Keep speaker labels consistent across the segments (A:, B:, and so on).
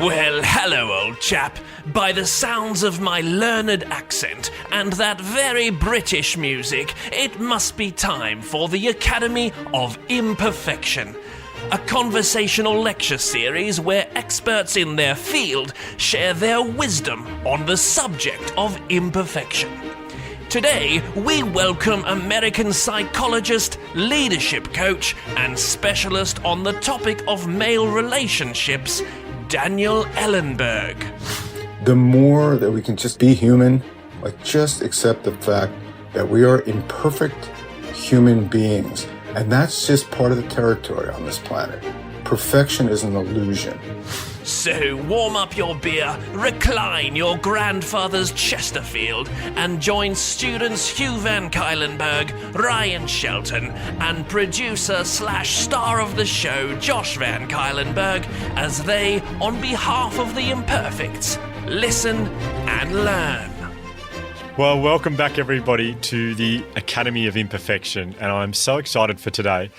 A: Well, hello, old chap. By the sounds of my learned accent and that very British music, it must be time for the Academy of Imperfection. A conversational lecture series where experts in their field share their wisdom on the subject of imperfection. Today, we welcome American psychologist, leadership coach, and specialist on the topic of male relationships, Daniel Ellenberg.
B: The more that we can just be human, just accept the fact that we are imperfect human beings. And that's just part of the territory on this planet. Perfection is an illusion.
A: So warm up your beer, recline your grandfather's Chesterfield, and join students Hugh Van Kylenberg, Ryan Shelton, and producer/star of the show Josh Van Kylenberg as they, on behalf of the Imperfects, listen and learn.
C: Well, welcome back everybody to the Academy of Imperfection, and I'm so excited for today.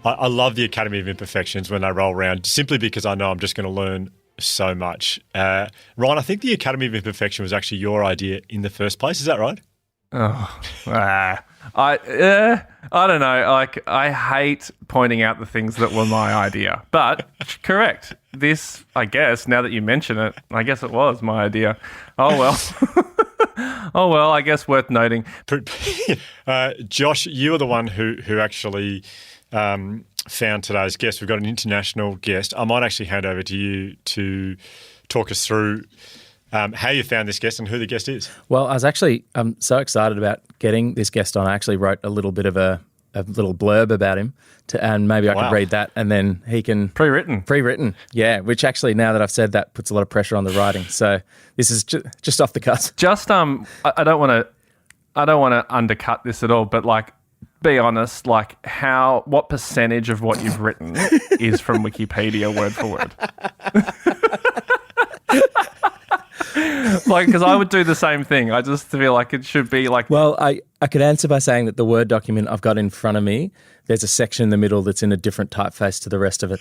C: I love the Academy of Imperfections when they roll around, simply because I know I'm just going to learn so much. Ryan, I think the Academy of Imperfection was actually your idea in the first place. Is that right?
D: I don't know. I hate pointing out the things that were my idea, but correct. This, I guess, now that you mention it, I guess it was my idea. Oh well. Oh well. I guess worth noting.
C: Josh, you are the one who actually found today's guest. We've got an international guest. I might actually hand over to you to talk us through how you found this guest and who the guest is.
E: Well, I'm so excited about getting this guest on. I actually wrote a little bit of a little blurb about him, and maybe I could read that, and then he can pre-written, yeah. Which actually, now that I've said that, puts a lot of pressure on the writing. So this is just off the cuff.
D: Just I don't want to undercut this at all, but be honest, what percentage of what you've written is from Wikipedia word for word? Because I would do the same thing. I just feel like it should be
E: Well, I could answer by saying that the Word document I've got in front of me, there's a section in the middle that's in a different typeface to the rest of it.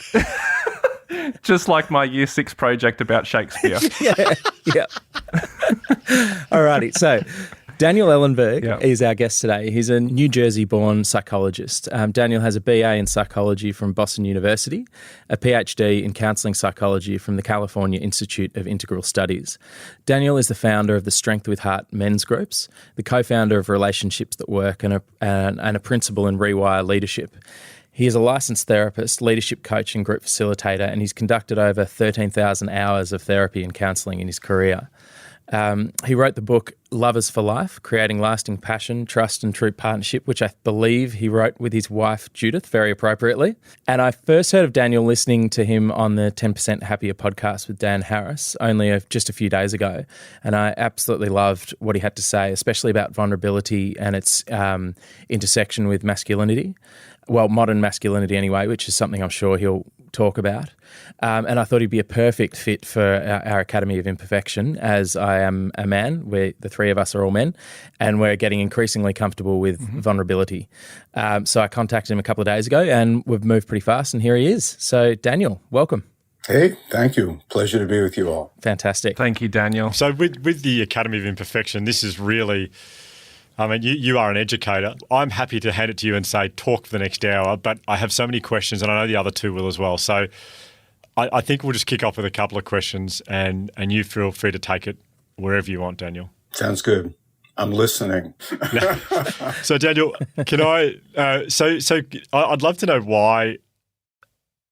D: Just like my Year 6 project about Shakespeare.
E: Yeah. Alrighty, so Daniel Ellenberg is our guest today. He's a New Jersey-born psychologist. Daniel has a BA in psychology from Boston University, a PhD in counselling psychology from the California Institute of Integral Studies. Daniel is the founder of the Strength with Heart men's groups, the co-founder of Relationships That Work, and a principal in Rewire Leadership. He is a licensed therapist, leadership coach and group facilitator, and he's conducted over 13,000 hours of therapy and counselling in his career. He wrote the book Lovers for Life, Creating Lasting Passion, Trust and True Partnership, which I believe he wrote with his wife, Judith, very appropriately. And I first heard of Daniel listening to him on the 10% Happier podcast with Dan Harris only just a few days ago. And I absolutely loved what he had to say, especially about vulnerability and its intersection with masculinity. Well, modern masculinity anyway, which is something I'm sure he'll talk about. And I thought he'd be a perfect fit for our Academy of Imperfection, as I am a man. The three of us are all men, and we're getting increasingly comfortable with vulnerability. So I contacted him a couple of days ago, and we've moved pretty fast, and here he is. So Daniel, welcome.
B: Hey, thank you. Pleasure to be with you all.
E: Fantastic.
D: Thank you, Daniel.
C: So with the Academy of Imperfection, this is really... you are an educator. I'm happy to hand it to you and say, talk for the next hour, but I have so many questions, and I know the other two will as well. So I think we'll just kick off with a couple of questions, and you feel free to take it wherever you want, Daniel.
B: Sounds good. I'm listening.
C: So, Daniel, can I so I'd love to know why.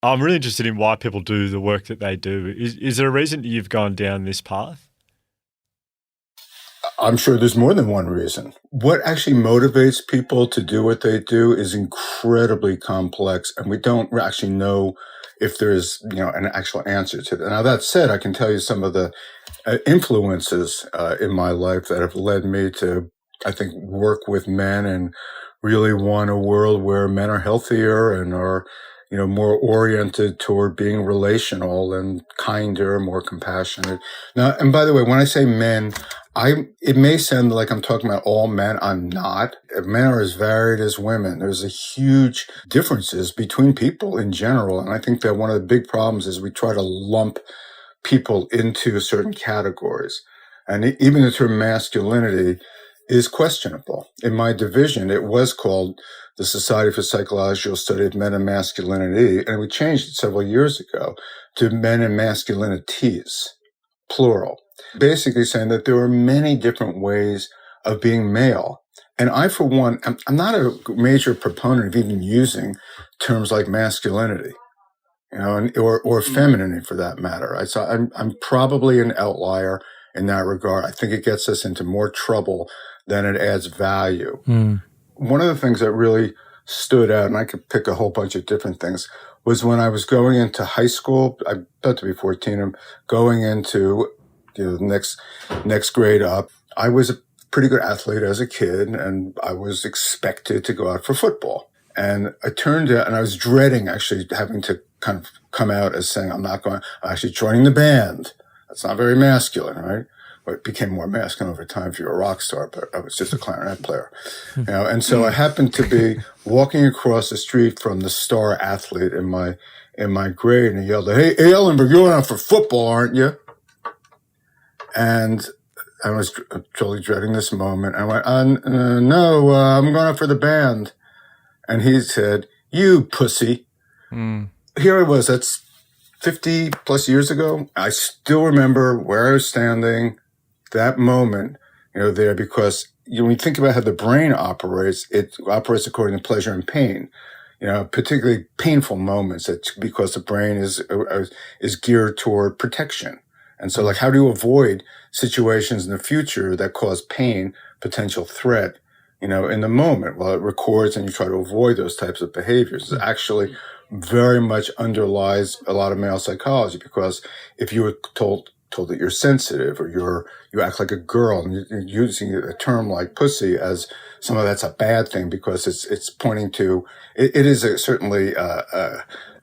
C: I'm really interested in why people do the work that they do. Is there a reason you've gone down this path?
B: I'm sure there's more than one reason. What actually motivates people to do what they do is incredibly complex, and we don't actually know if there's, an actual answer to that. Now, that said, I can tell you some of the influences in my life that have led me to, I think, work with men and really want a world where men are healthier and are, more oriented toward being relational and kinder, more compassionate. Now, and by the way, when I say men, it may sound like I'm talking about all men. I'm not. Men are as varied as women. There's a huge differences between people in general. And I think that one of the big problems is we try to lump people into certain categories. And even the term masculinity is questionable. In my division, it was called the Society for Psychological Study of Men and Masculinity, and we changed it several years ago to Men and Masculinities, plural, basically saying that there are many different ways of being male. And I, for one, I'm not a major proponent of even using terms like masculinity, or femininity for that matter. I'm probably an outlier in that regard. I think it gets us into more trouble than it adds value. One of the things that really stood out, and I could pick a whole bunch of different things, was when I was going into high school. I'm about to be 14. I'm going into the next grade up. I was a pretty good athlete as a kid, and I was expected to go out for football. And I turned out, and I was dreading actually having to kind of come out as saying, I'm actually joining the band. That's not very masculine, right? But it became more masculine over time if you're a rock star, but I was just a clarinet player. And so I happened to be walking across the street from the star athlete in my grade, and he yelled, Hey, Ellenberg, you're going out for football, aren't you? And I was totally dreading this moment. I went, no, I'm going out for the band. And he said, you pussy. Here I was, that's 50 plus years ago. I still remember where I was standing, that moment, there, because when you think about how the brain operates, it operates according to pleasure and pain. Particularly painful moments, because the brain is geared toward protection. And so, how do you avoid situations in the future that cause pain, potential threat, in the moment? Well, it records, and you try to avoid those types of behaviors. It actually very much underlies a lot of male psychology, because if you were told that you're sensitive, or you act like a girl, and you're using a term like pussy as some of that's a bad thing, because it's pointing to it is certainly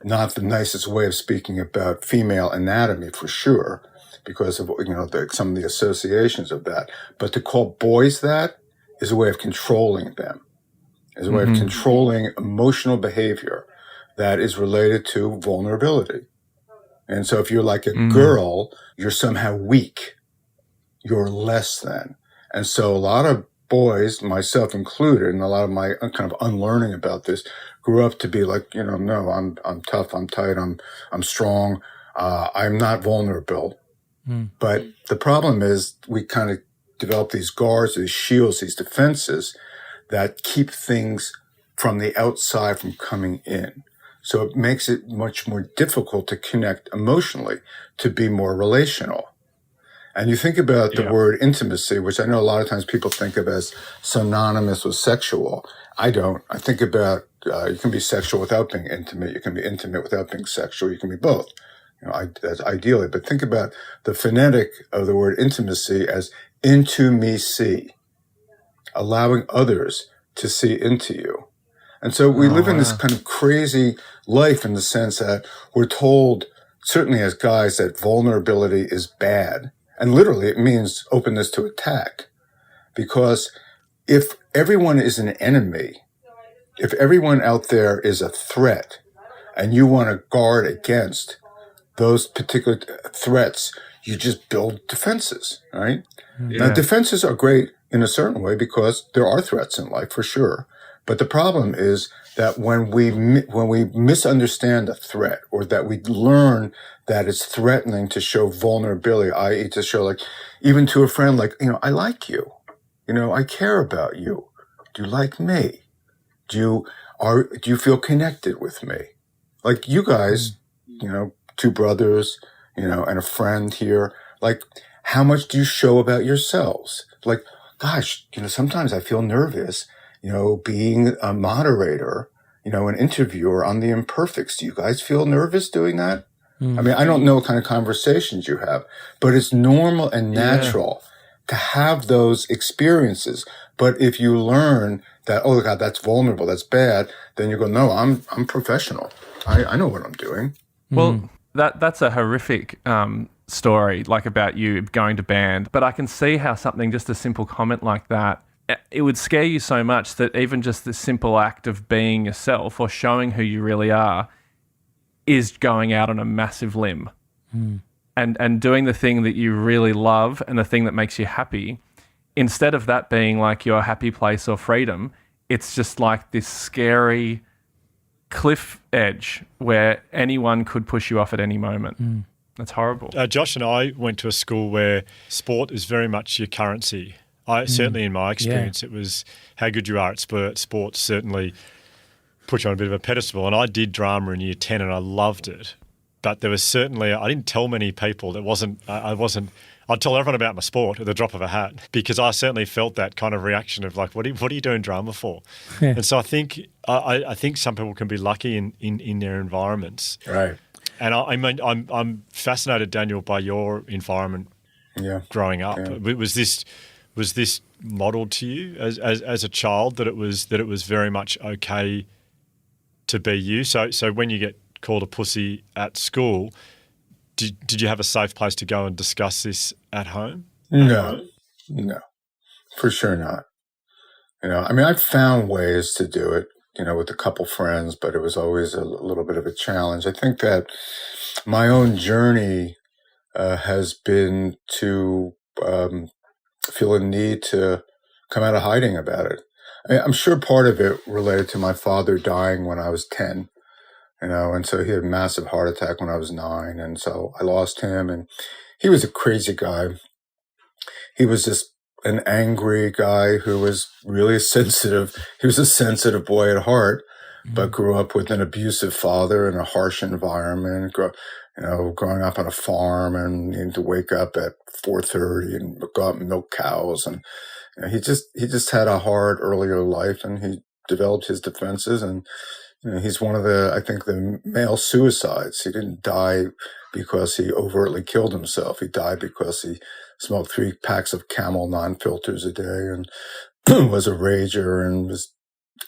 B: not the nicest way of speaking about female anatomy, for sure, because of some of the associations of that. But to call boys that is a way of controlling them, is a way of controlling emotional behavior that is related to vulnerability. And so if you're like a girl, you're somehow weak. You're less than. And so a lot of boys, myself included, and a lot of my kind of unlearning about this, grew up to be like, no, I'm tough, I'm tight, I'm strong, I'm not vulnerable. But the problem is we kind of develop these guards, these shields, these defenses that keep things from the outside from coming in. So it makes it much more difficult to connect emotionally, to be more relational. And you think about the word intimacy, which I know a lot of times people think of as synonymous with sexual. I don't. I think about you can be sexual without being intimate. You can be intimate without being sexual. You can be both. That's ideally. But think about the phonetic of the word intimacy as into me see, allowing others to see into you. And so we live in this kind of crazy life in the sense that we're told, certainly as guys, that vulnerability is bad. And literally it means openness to attack. Because if everyone is an enemy, if everyone out there is a threat, and you want to guard against those particular threats, you just build defenses, right? Now, defenses are great in a certain way because there are threats in life, for sure. But the problem is that when we misunderstand a threat, or that we learn that it's threatening to show vulnerability, i.e. to show, even to a friend, I like you. I care about you. Do you like me? Do you feel connected with me? Like you guys, two brothers, and a friend here, how much do you show about yourselves? Gosh, sometimes I feel nervous, being a moderator, an interviewer on the Imperfects. Do you guys feel nervous doing that? I mean, I don't know what kind of conversations you have, but it's normal and natural to have those experiences. But if you learn that, oh God, that's vulnerable, that's bad, then you go, no, I'm professional. I know what I'm doing.
D: Well, that's a horrific story, about you going to band. But I can see how something, just a simple comment like that, it would scare you so much that even just the simple act of being yourself or showing who you really are is going out on a massive limb. and doing the thing that you really love and the thing that makes you happy, instead of that being like your happy place or freedom, it's just like this scary cliff edge where anyone could push you off at any moment. That's horrible.
C: Josh and I went to a school where sport is very much your currency. Certainly in my experience, it was how good you are at sports certainly put you on a bit of a pedestal. And I did drama in year 10 and I loved it. But there was certainly, I didn't tell many people. I'd tell everyone about my sport at the drop of a hat, because I certainly felt that kind of reaction of like, what are you doing drama for? Yeah. And so I think some people can be lucky in their environments.
B: Right.
C: And I mean, I'm fascinated, Daniel, by your environment growing up. Yeah. Was this modeled to you as a child, that it was very much okay to be you? So when you get called a pussy at school, did you have a safe place to go and discuss this at home?
B: No, for sure not. I mean, I found ways to do it, with a couple friends, but it was always a little bit of a challenge. I think that my own journey has been to feel a need to come out of hiding about it. I'm sure part of it related to my father dying when I was 10. And so he had a massive heart attack when I was 9. And so I lost him, and he was a crazy guy. He was just an angry guy who was really he was a sensitive boy at heart, but grew up with an abusive father in a harsh environment, growing up on a farm and needing to wake up at 4:30 and go out and milk cows. And he just had a hard earlier life, and he developed his defenses. And he's one of the male suicides. He didn't die because he overtly killed himself. He died because he smoked 3 packs of Camel non-filters a day and was a rager and was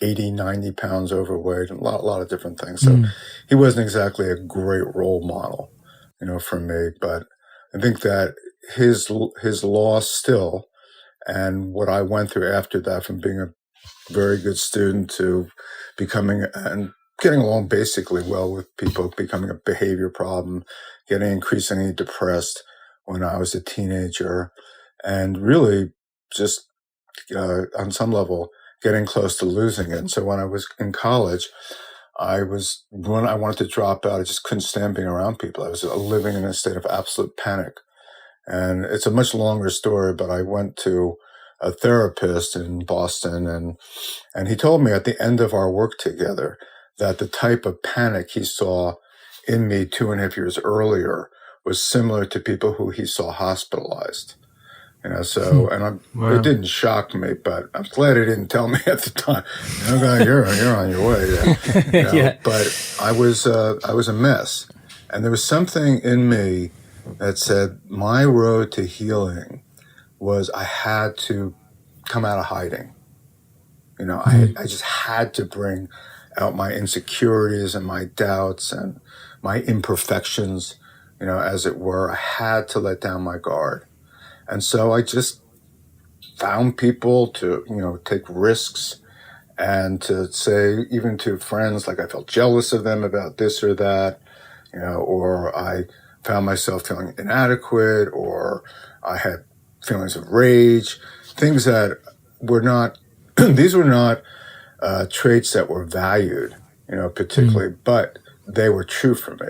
B: 80, 90 pounds overweight, and a lot of different things. So he wasn't exactly a great role model, for me. But I think that his loss still, and what I went through after that, from being a very good student to becoming and getting along basically well with people, becoming a behavior problem, getting increasingly depressed when I was a teenager, and really just on some level getting close to losing it. And so when I was in college, when I wanted to drop out, I just couldn't stand being around people. I was living in a state of absolute panic. And it's a much longer story, but I went to a therapist in Boston, and he told me at the end of our work together that the type of panic he saw in me 2.5 years earlier was similar to people who he saw hospitalized. So, and it didn't shock me, but I'm glad he didn't tell me at the time. You're on your way. Yeah. But I was a mess, and there was something in me that said my road to healing was I had to come out of hiding. I just had to bring out my insecurities and my doubts and my imperfections, as it were. I had to let down my guard. And so I just found people to, take risks, and to say, even to friends, like I felt jealous of them about this or that, or I found myself feeling inadequate, or I had feelings of rage, things that were not, these were not traits that were valued, particularly, but they were true for me.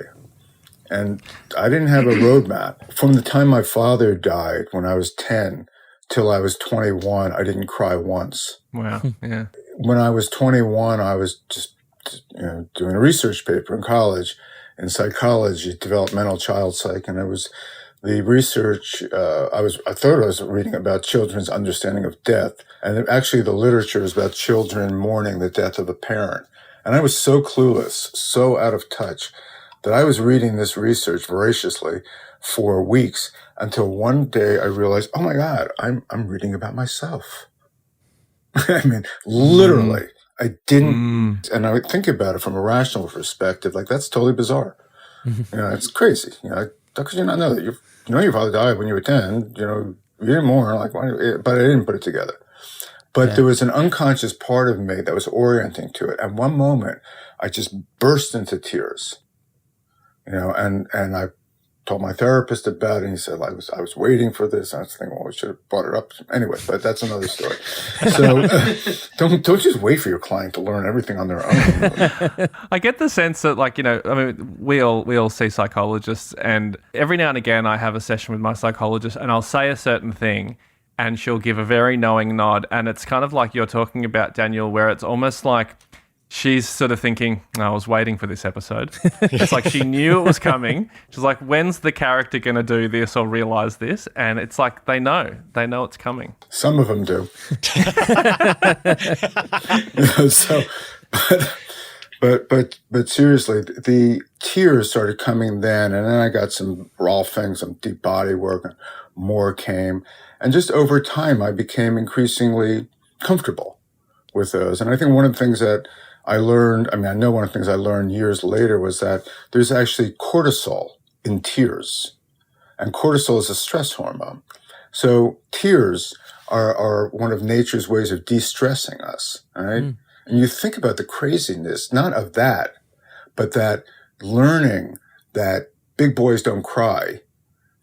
B: And I didn't have a roadmap. From the time my father died when I was 10 till I was 21, I didn't cry once.
D: Wow. Yeah.
B: When I was 21, I was just doing a research paper in college in psychology, developmental child psych, and it was the research. I thought I was reading about children's understanding of death, and actually the literature is about children mourning the death of a parent. And I was so clueless, so out of touch, that I was reading this research voraciously for weeks, until one day I realized, oh my God, I'm reading about myself. I mean, literally. I didn't, and I would think about it from a rational perspective, like that's totally bizarre. It's crazy. How could you not know that? Your father died when you were 10, you didn't mourn, like, why? But I didn't put it together. But there was an unconscious part of me that was orienting to it. At one moment, I just burst into tears, and I told my therapist about it, and he said, I was waiting for this. I was thinking, well, we should have brought it up. Anyway, but that's another story. So don't just wait for your client to learn everything on their own.
D: I get the sense that, like, we all see psychologists, and every now and again I have a session with my psychologist and I'll say a certain thing and she'll give a very knowing nod, and it's kind of like you're talking about, Daniel, where it's almost like she's sort of thinking, I was waiting for this episode. It's like she knew it was coming. She's like, when's the character going to do this or realize this? And it's like they know it's coming.
B: Some of them do. But seriously, the tears started coming then, and then I got some rolfing, some deep body work, and more came. And just over time, I became increasingly comfortable with those. And I think one of the things that I learned, I know one of the things I learned years later was that there's actually cortisol in tears. And cortisol is a stress hormone. So tears are one of nature's ways of de-stressing us, all right? Mm. And you think about the craziness, not of that, but that learning that big boys don't cry,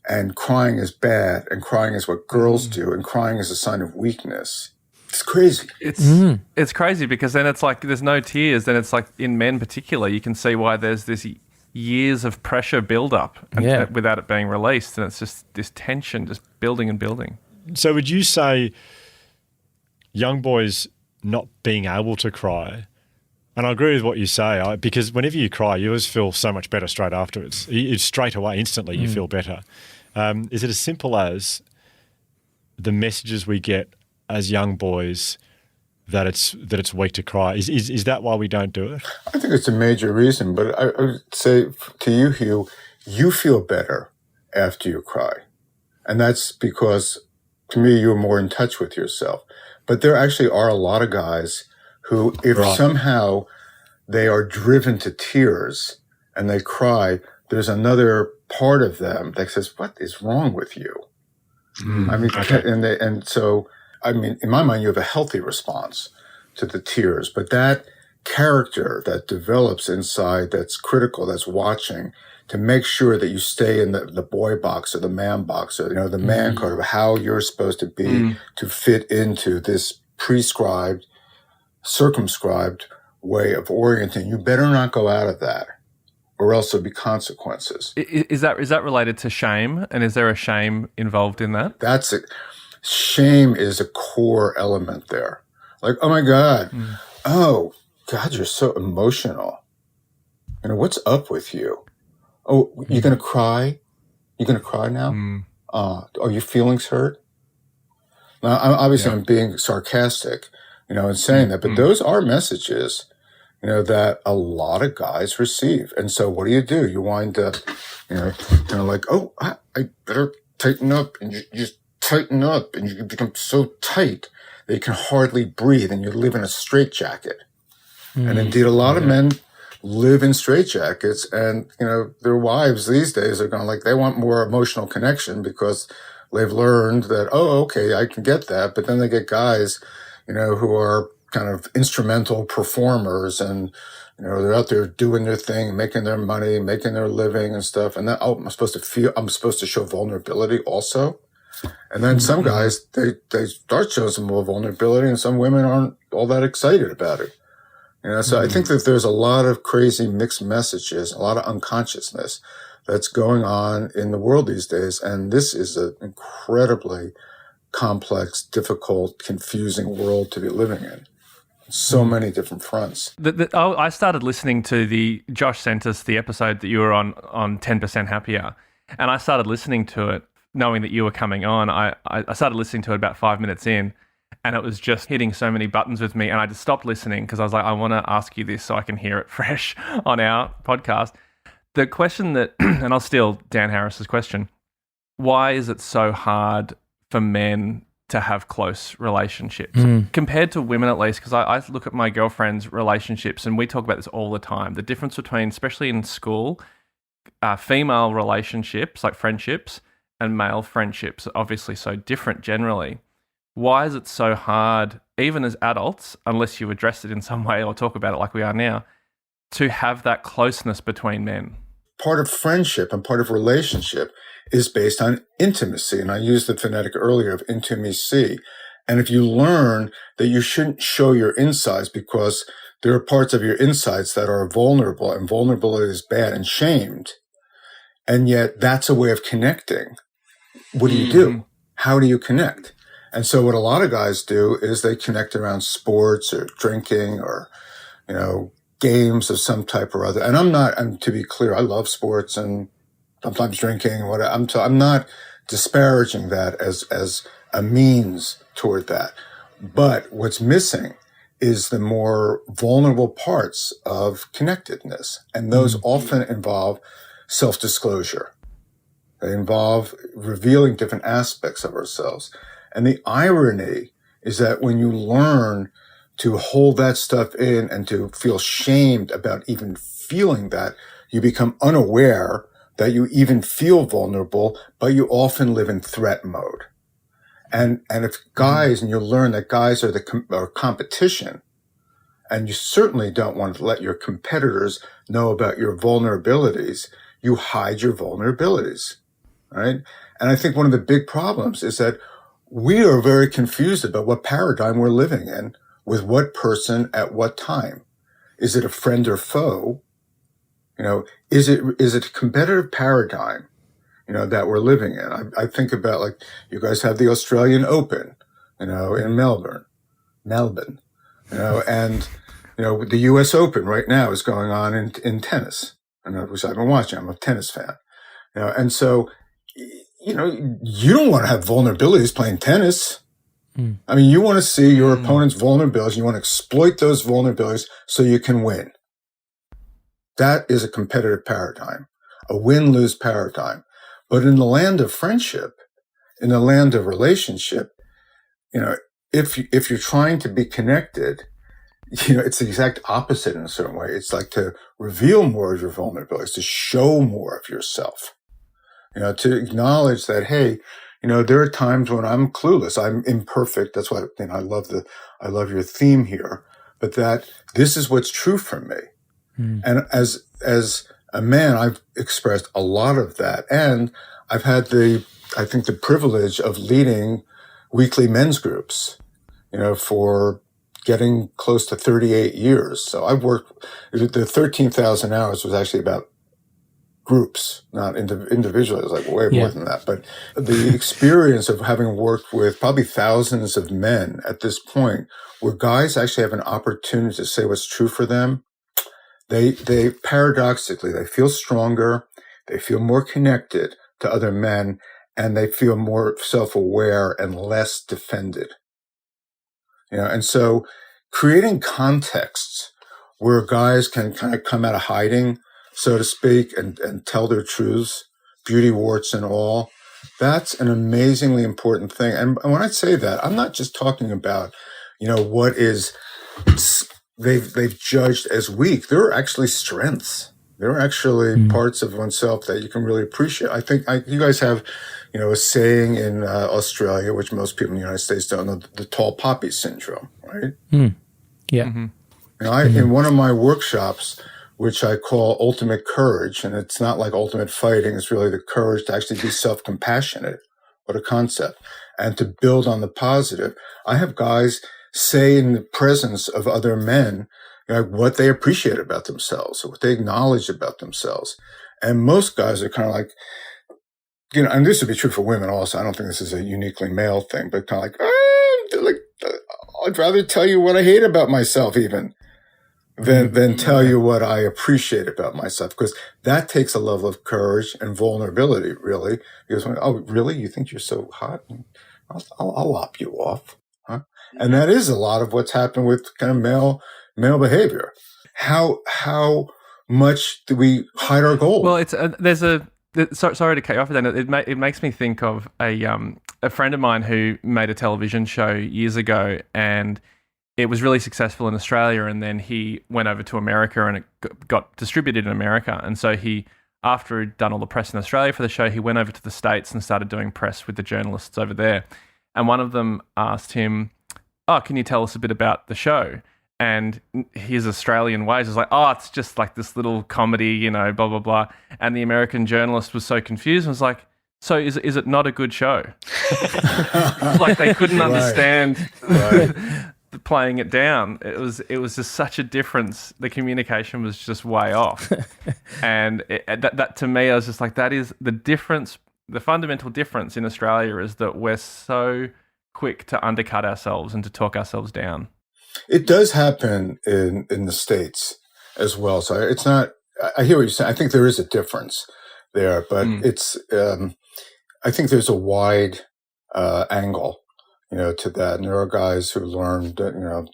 B: and crying is bad, and crying is what girls do, and crying is a sign of weakness. It's crazy.
D: It's crazy because then it's like there's no tears. Then it's like in men particular, you can see why there's this years of pressure build up without it being released. And it's just this tension just building and building.
C: So would you say young boys not being able to cry, and I agree with what you say, because whenever you cry, you always feel so much better straight afterwards. Straight away, instantly, you feel better. Is it as simple as the messages we get as young boys that it's weak to cry? Is that why we don't do it?
B: I think it's a major reason, but I would say to you, Hugh, you feel better after you cry. And that's because, to me, you're more in touch with yourself. But there actually are a lot of guys who, if somehow they are driven to tears and they cry, there's another part of them that says, what is wrong with you? So in my mind, you have a healthy response to the tears, but that character that develops inside, that's critical, that's watching to make sure that you stay in the boy box or the man box, or, the man card of how you're supposed to be to fit into this prescribed, circumscribed way of orienting. You better not go out of that, or else there'll be consequences.
D: Is that related to shame? And is there a shame involved in that?
B: That's it. Shame is a core element there. Like, oh my God. Oh God, you're so emotional. What's up with you? Oh, you're going to cry? You're going to cry now? Are your feelings hurt? Now, I'm being sarcastic, in saying that, but those are messages, that a lot of guys receive. And so what do? You wind up, like, oh, I better tighten up, and you just tighten up, and you become so tight that you can hardly breathe, and you live in a straitjacket. And indeed, a lot of men live in straitjackets, and, their wives these days are going like, they want more emotional connection because they've learned that, oh, okay, I can get that. But then they get guys, who are kind of instrumental performers, and, they're out there doing their thing, making their money, making their living and stuff. And then, I'm supposed to show vulnerability also. And then some guys, they start showing some more vulnerability, and some women aren't all that excited about it. So I think that there's a lot of crazy mixed messages, a lot of unconsciousness that's going on in the world these days. And this is an incredibly complex, difficult, confusing world to be living in. So many different fronts.
D: I started listening to Josh sent us the episode that you were on 10% Happier. And I started listening to it knowing that you were coming on. I started listening to it about 5 minutes in, and it was just hitting so many buttons with me. And I just stopped listening because I was like, I want to ask you this so I can hear it fresh on our podcast. The question that, and I'll steal Dan Harris's question, why is it so hard for men to have close relationships compared to women, at least? Because I look at my girlfriend's relationships, and we talk about this all the time. The difference between, especially in school, female relationships, like friendships, and male friendships are obviously so different generally. Why is it so hard, even as adults, unless you address it in some way or talk about it like we are now, to have that closeness between men?
B: part of friendship and part of relationship is based on intimacy. And I used the phonetic earlier of intimacy. And if you learn that you shouldn't show your insides because there are parts of your insides that are vulnerable, and vulnerability is bad and shamed, and yet that's a way of connecting, what do you do? How do you connect? And so what a lot of guys do is they connect around sports or drinking or, games of some type or other. And to be clear, I love sports and sometimes drinking. I'm not disparaging that as a means toward that. But what's missing is the more vulnerable parts of connectedness. And those often involve self-disclosure. They involve revealing different aspects of ourselves. And the irony is that when you learn to hold that stuff in and to feel shamed about even feeling that, you become unaware that you even feel vulnerable, but you often live in threat mode. And if guys, and you'll learn that guys are competition, and you certainly don't want to let your competitors know about your vulnerabilities, you hide your vulnerabilities, right? And I think one of the big problems is that we are very confused about what paradigm we're living in with what person at what time. Is it a friend or foe? Is it a competitive paradigm, that we're living in? I think about, like, you guys have the Australian Open, in Melbourne, and, the US Open right now is going on in tennis, which I've been watching. I'm a tennis fan, and so, you don't want to have vulnerabilities playing tennis. I mean, you want to see your opponent's vulnerabilities. You want to exploit those vulnerabilities so you can win. That is a competitive paradigm, a win-lose paradigm. But in the land of friendship, in the land of relationship, if you're trying to be connected, it's the exact opposite in a certain way. It's like to reveal more of your vulnerabilities, to show more of yourself, to acknowledge that, hey, there are times when I'm clueless. I'm imperfect. That's why I love your theme here, but that this is what's true for me. And as a man, I've expressed a lot of that. And I've had the privilege of leading weekly men's groups, for getting close to 38 years. So I've worked, the 13,000 hours was actually about groups, not individually. It was like way more than that. But the experience of having worked with probably thousands of men at this point, where guys actually have an opportunity to say what's true for them, they paradoxically, they feel stronger, they feel more connected to other men, and they feel more self-aware and less defended. And so creating contexts where guys can kind of come out of hiding, so to speak, and tell their truths, beauty warts and all, that's an amazingly important thing. And when I say that, I'm not just talking about, what is they've judged as weak. There are actually strengths. There are actually parts of oneself that you can really appreciate. I think you guys have, a saying in Australia, which most people in the United States don't know, the tall poppy syndrome, right?
E: Yeah.
B: In one of my workshops, which I call ultimate courage, and it's not like ultimate fighting, it's really the courage to actually be self-compassionate. What a concept. And to build on the positive. I have guys say in the presence of other men, what they appreciate about themselves, or what they acknowledge about themselves. And most guys are kind of like, and this would be true for women also. I don't think this is a uniquely male thing, but kind of like, I'd rather tell you what I hate about myself even than tell you what I appreciate about myself, because that takes a level of courage and vulnerability, really. Because, really? You think you're so hot? I'll lop you off. Huh? And that is a lot of what's happened with kind of male behavior. How much do we hide our goals?
D: Well, sorry to cut you off with that. It makes me think of a friend of mine who made a television show years ago, and it was really successful in Australia, and then he went over to America, and it got distributed in America. And so after he'd done all the press in Australia for the show, he went over to the States and started doing press with the journalists over there. And one of them asked him, "Oh, can you tell us a bit about the show?" and his Australian ways was like, oh, it's just like this little comedy, you know, blah, blah, blah. And the American journalist was so confused and was like, so is it not a good show? Like they couldn't understand playing it down. It was just such a difference. The communication was just way off. And that to me, I was just like, that is the difference. The fundamental difference in Australia is that we're so quick to undercut ourselves and to talk ourselves down.
B: It does happen in the States as well. So it's not, I hear what you're saying. I think there is a difference there, but it's, I think there's a wide angle, you know, to that. And there are guys who learned that, you know,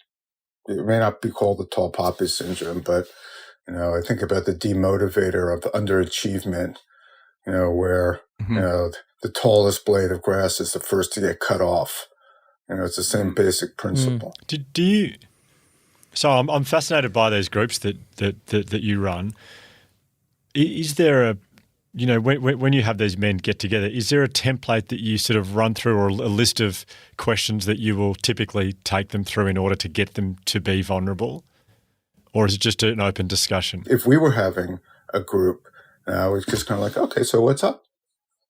B: it may not be called the tall poppy syndrome, but, you know, I think about the demotivator of underachievement, you know, where, you know, the tallest blade of grass is the first to get cut off. You know, it's the same basic principle.
C: Do you? So I'm fascinated by those groups that you run. Is there a, you know, when you have these men get together, is there a template that you sort of run through, or a list of questions that you will typically take them through in order to get them to be vulnerable? Or is it just an open discussion?
B: If we were having a group, it's just kind of like, okay, so what's up?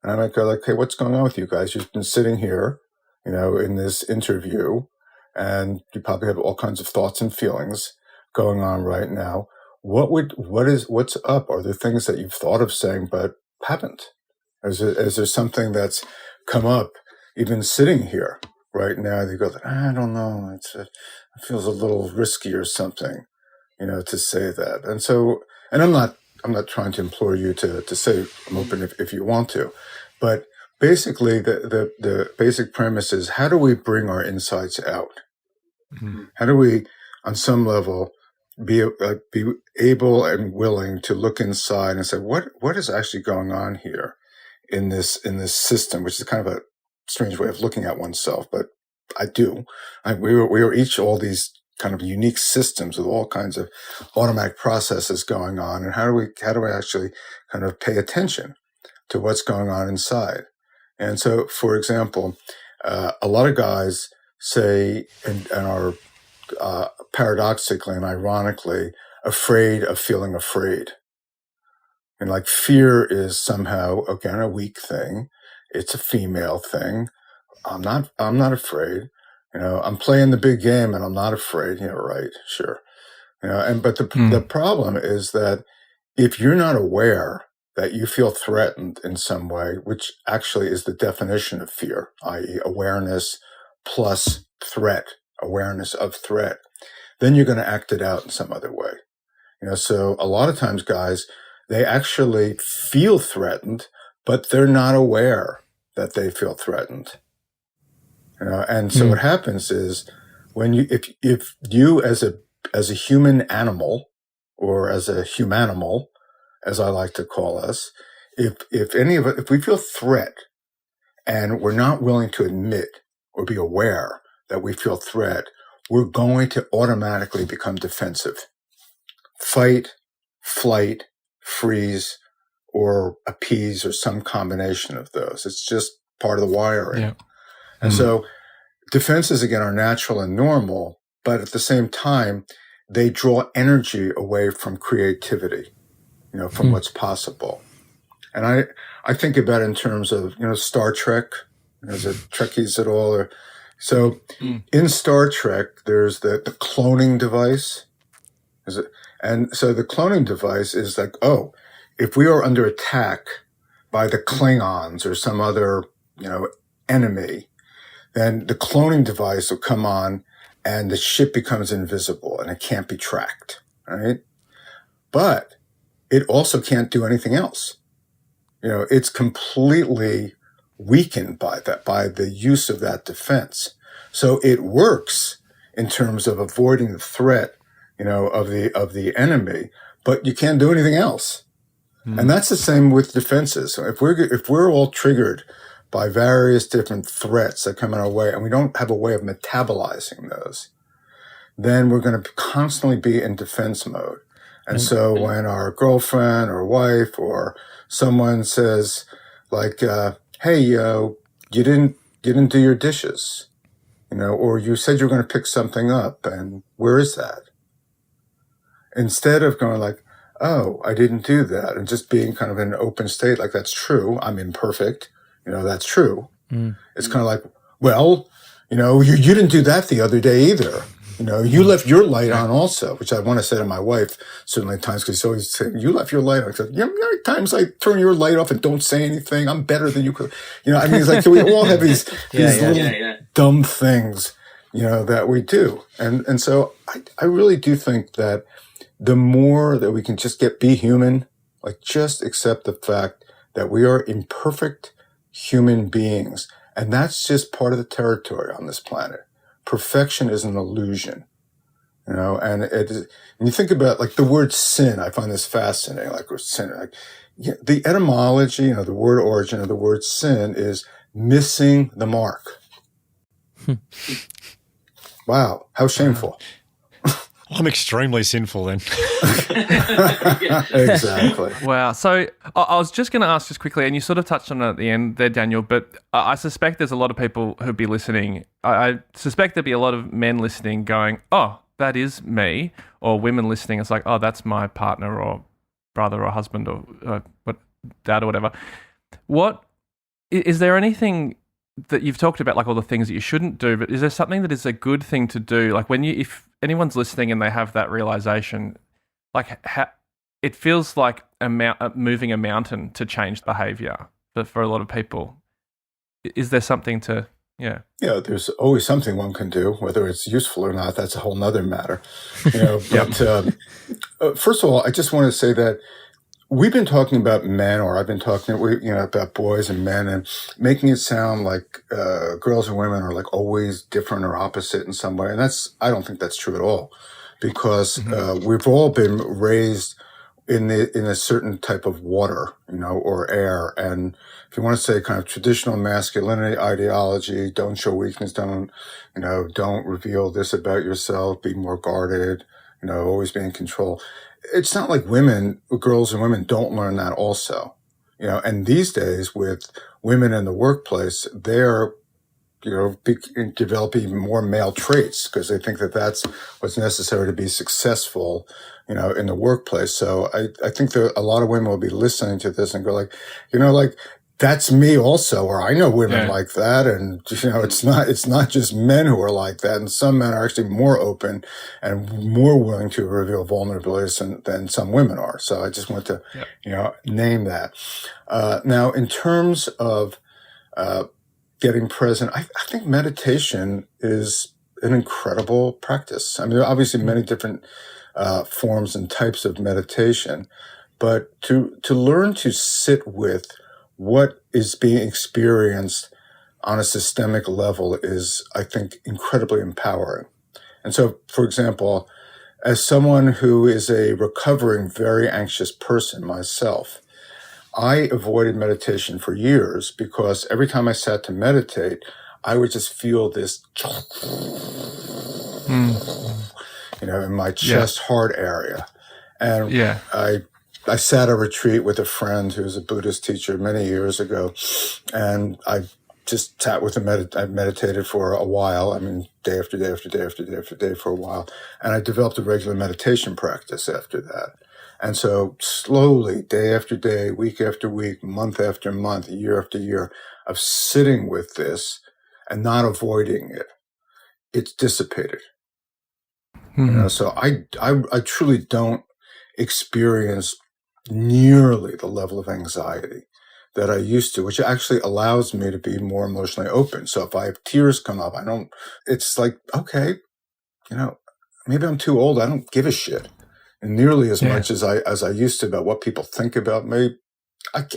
B: And I might go like, hey, what's going on with you guys? You've been sitting here, you know, in this interview, and you probably have all kinds of thoughts and feelings going on right now. What's up? Are there things that you've thought of saying but haven't? Is there something that's come up even sitting here right now? You go, I don't know. It feels a little risky or something, you know, to say that. And so, and I'm not trying to implore you to say I'm open if you want to, but basically the basic premise is, how do we bring our insights out? How do we, on some level, be able and willing to look inside and say, what is actually going on here in this system, which is kind of a strange way of looking at oneself, but I do. We are each all these kind of unique systems with all kinds of automatic processes going on, and how do we actually kind of pay attention to what's going on inside? And so, for example, a lot of guys say and are paradoxically and ironically afraid of feeling afraid. And like fear is somehow, again, a weak thing. It's a female thing. I'm not afraid. You know, I'm playing the big game and I'm not afraid. You know, right, sure. You know, but the problem is that if you're not aware that you feel threatened in some way, which actually is the definition of fear, i.e. awareness plus threat, awareness of threat, then you're going to act it out in some other way. You know, so a lot of times guys, they actually feel threatened, but they're not aware that they feel threatened. You know, and so what happens is when if you as a human animal, or as a humanimal, as I like to call us, if we feel threat and we're not willing to admit or be aware that we feel threat, we're going to automatically become defensive. Fight, flight, freeze, or appease, or some combination of those. It's just part of the wiring. Yeah. And so defenses, again, are natural and normal, but at the same time, they draw energy away from creativity, you know, from what's possible. And I think about it in terms of, you know, Star Trek, as a Trekkies at all. In Star Trek, there's the cloning device. And so the cloning device is like, oh, if we are under attack by the Klingons or some other, you know, enemy, then the cloning device will come on and the ship becomes invisible and it can't be tracked, right? But it also can't do anything else. You know, it's completely weakened by the use of that defense. So it works in terms of avoiding the threat, you know, of the enemy, but you can't do anything else. And that's the same with defenses. So if we're all triggered by various different threats that come in our way, and we don't have a way of metabolizing those, then we're going to constantly be in defense mode. And so when our girlfriend or wife or someone says like, hey, you didn't do your dishes, or you said you're going to pick something up, and where is that? Instead of going like, oh, I didn't do that, and just being kind of in an open state, like, that's true, I'm imperfect, that's true. It's kind of like, well, you didn't do that the other day either. You left your light on also, which I want to say to my wife certainly at times, because she's always saying, you left your light on. I said, at times I turn your light off and don't say anything. I'm better than you could. It's like we all have these little dumb things, that we do. And so I really do think that the more that we can just be human, like just accept the fact that we are imperfect human beings. And that's just part of the territory on this planet. Perfection is an illusion, and when you think about like the word sin, I find this fascinating. Like sin, the etymology, the word origin of the word sin is missing the mark. Wow, how shameful.
C: I'm extremely sinful then.
B: Exactly.
D: Wow. So I was just going to ask just quickly, and you sort of touched on it at the end there, Daniel, but I suspect there's a lot of people who'd be listening. I suspect there'd be a lot of men listening going, oh, that is me, or women listening. It's like, oh, that's my partner or brother or husband or dad or whatever. What is there anything that you've talked about, like all the things that you shouldn't do, but is there something that is a good thing to do? Like if anyone's listening and they have that realization, like it feels like moving a mountain to change behavior for a lot of people. Is there something to,
B: Yeah, there's always something one can do, whether it's useful or not. That's a whole nother matter. But first of all, I just want to say that we've been talking about men, or I've been talking, about boys and men, and making it sound like girls and women are like always different or opposite in some way. And I don't think that's true at all, because we've all been raised in a certain type of water, or air. And if you want to say kind of traditional masculinity ideology, don't show weakness, don't reveal this about yourself, be more guarded, always be in control. It's not like girls and women don't learn that also, and these days with women in the workplace, they're, develop even more male traits because they think that that's what's necessary to be successful, in the workplace. So I think that a lot of women will be listening to this and go like, that's me also, or I know women like that. And, it's not just men who are like that. And some men are actually more open and more willing to reveal vulnerabilities than some women are. So I just want to, name that. Now, in terms of, getting present, I think meditation is an incredible practice. I mean, there are obviously many different, forms and types of meditation, but to learn to sit with what is being experienced on a systemic level is, I think, incredibly empowering. And so, for example, as someone who is a recovering, very anxious person myself, I avoided meditation for years because every time I sat to meditate, I would just feel this, in my chest heart area. And I sat at a retreat with a friend who's a Buddhist teacher many years ago, and I just sat with him. I meditated for a while. I mean, day after day after day after day after day for a while. And I developed a regular meditation practice after that. And so slowly, day after day, week after week, month after month, year after year, of sitting with this and not avoiding it, it's dissipated. So I truly don't experience nearly the level of anxiety that I used to, which actually allows me to be more emotionally open. So if I have tears come up, it's like, okay, maybe I'm too old. I don't give a shit. And nearly as much as I used to about what people think about me.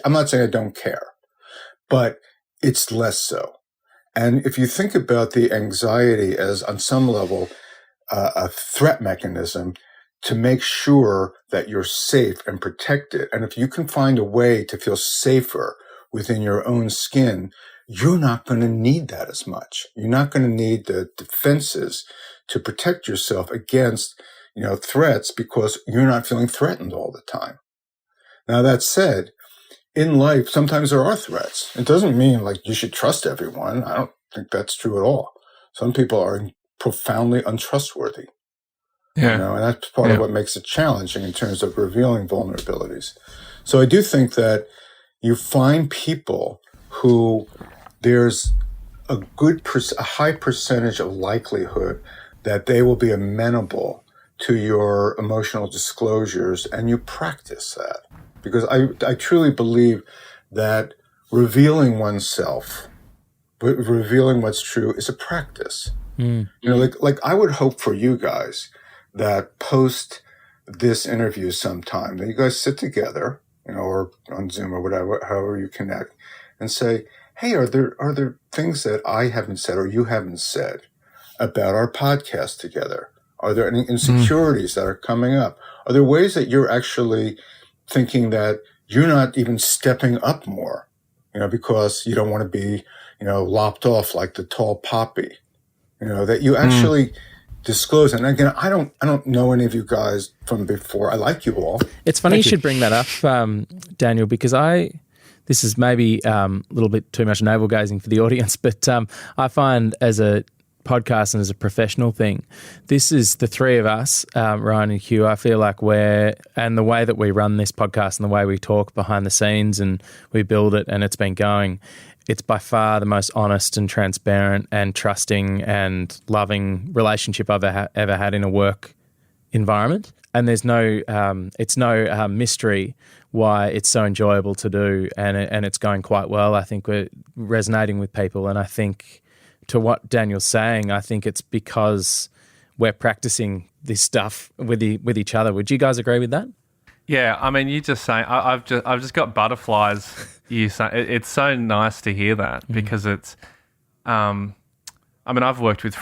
B: I'm not saying I don't care, but it's less so. And if you think about the anxiety as, on some level, a threat mechanism to make sure that you're safe and protected, and if you can find a way to feel safer within your own skin, you're not going to need that as much. You're not going to need the defenses to protect yourself against threats, because you're not feeling threatened all the time. Now, that said, in life, sometimes there are threats. It doesn't mean like you should trust everyone. I don't think that's true at all. Some people are profoundly untrustworthy.
D: Yeah.
B: You know, and that's part of what makes it challenging in terms of revealing vulnerabilities. So I do think that you find people who there's a high percentage of likelihood that they will be amenable to your emotional disclosures, and you practice that. Because I truly believe that revealing oneself, revealing what's true, is a practice. You know, like I would hope for you guys that post this interview sometime, that you guys sit together, you know, or on Zoom or whatever, however you connect, and say, hey, are there things that I haven't said or you haven't said about our podcast together? Are there any insecurities that are coming up? Are there ways that you're actually thinking that you're not even stepping up more, you know, because you don't want to be, you know, lopped off like the tall poppy, you know, that you actually disclose. And again, I don't know any of you guys from before. I like you all.
E: It's funny you should bring that up, Daniel, because this is maybe a little bit too much navel gazing for the audience, but I find as a podcast and as a professional thing, this is the three of us, Ryan and Hugh. I feel like and the way that we run this podcast and the way we talk behind the scenes and we build it and it's been going, it's by far the most honest and transparent and trusting and loving relationship I've ever had in a work environment. And there's it's no mystery why it's so enjoyable to do, and it's going quite well. I think we're resonating with people, and I think to what Daniel's saying, I think it's because we're practicing this stuff with each other. Would you guys agree with that?
D: Yeah, I mean, you just saying, I've just got butterflies. You say it's so nice to hear that because it's, I mean, I've worked with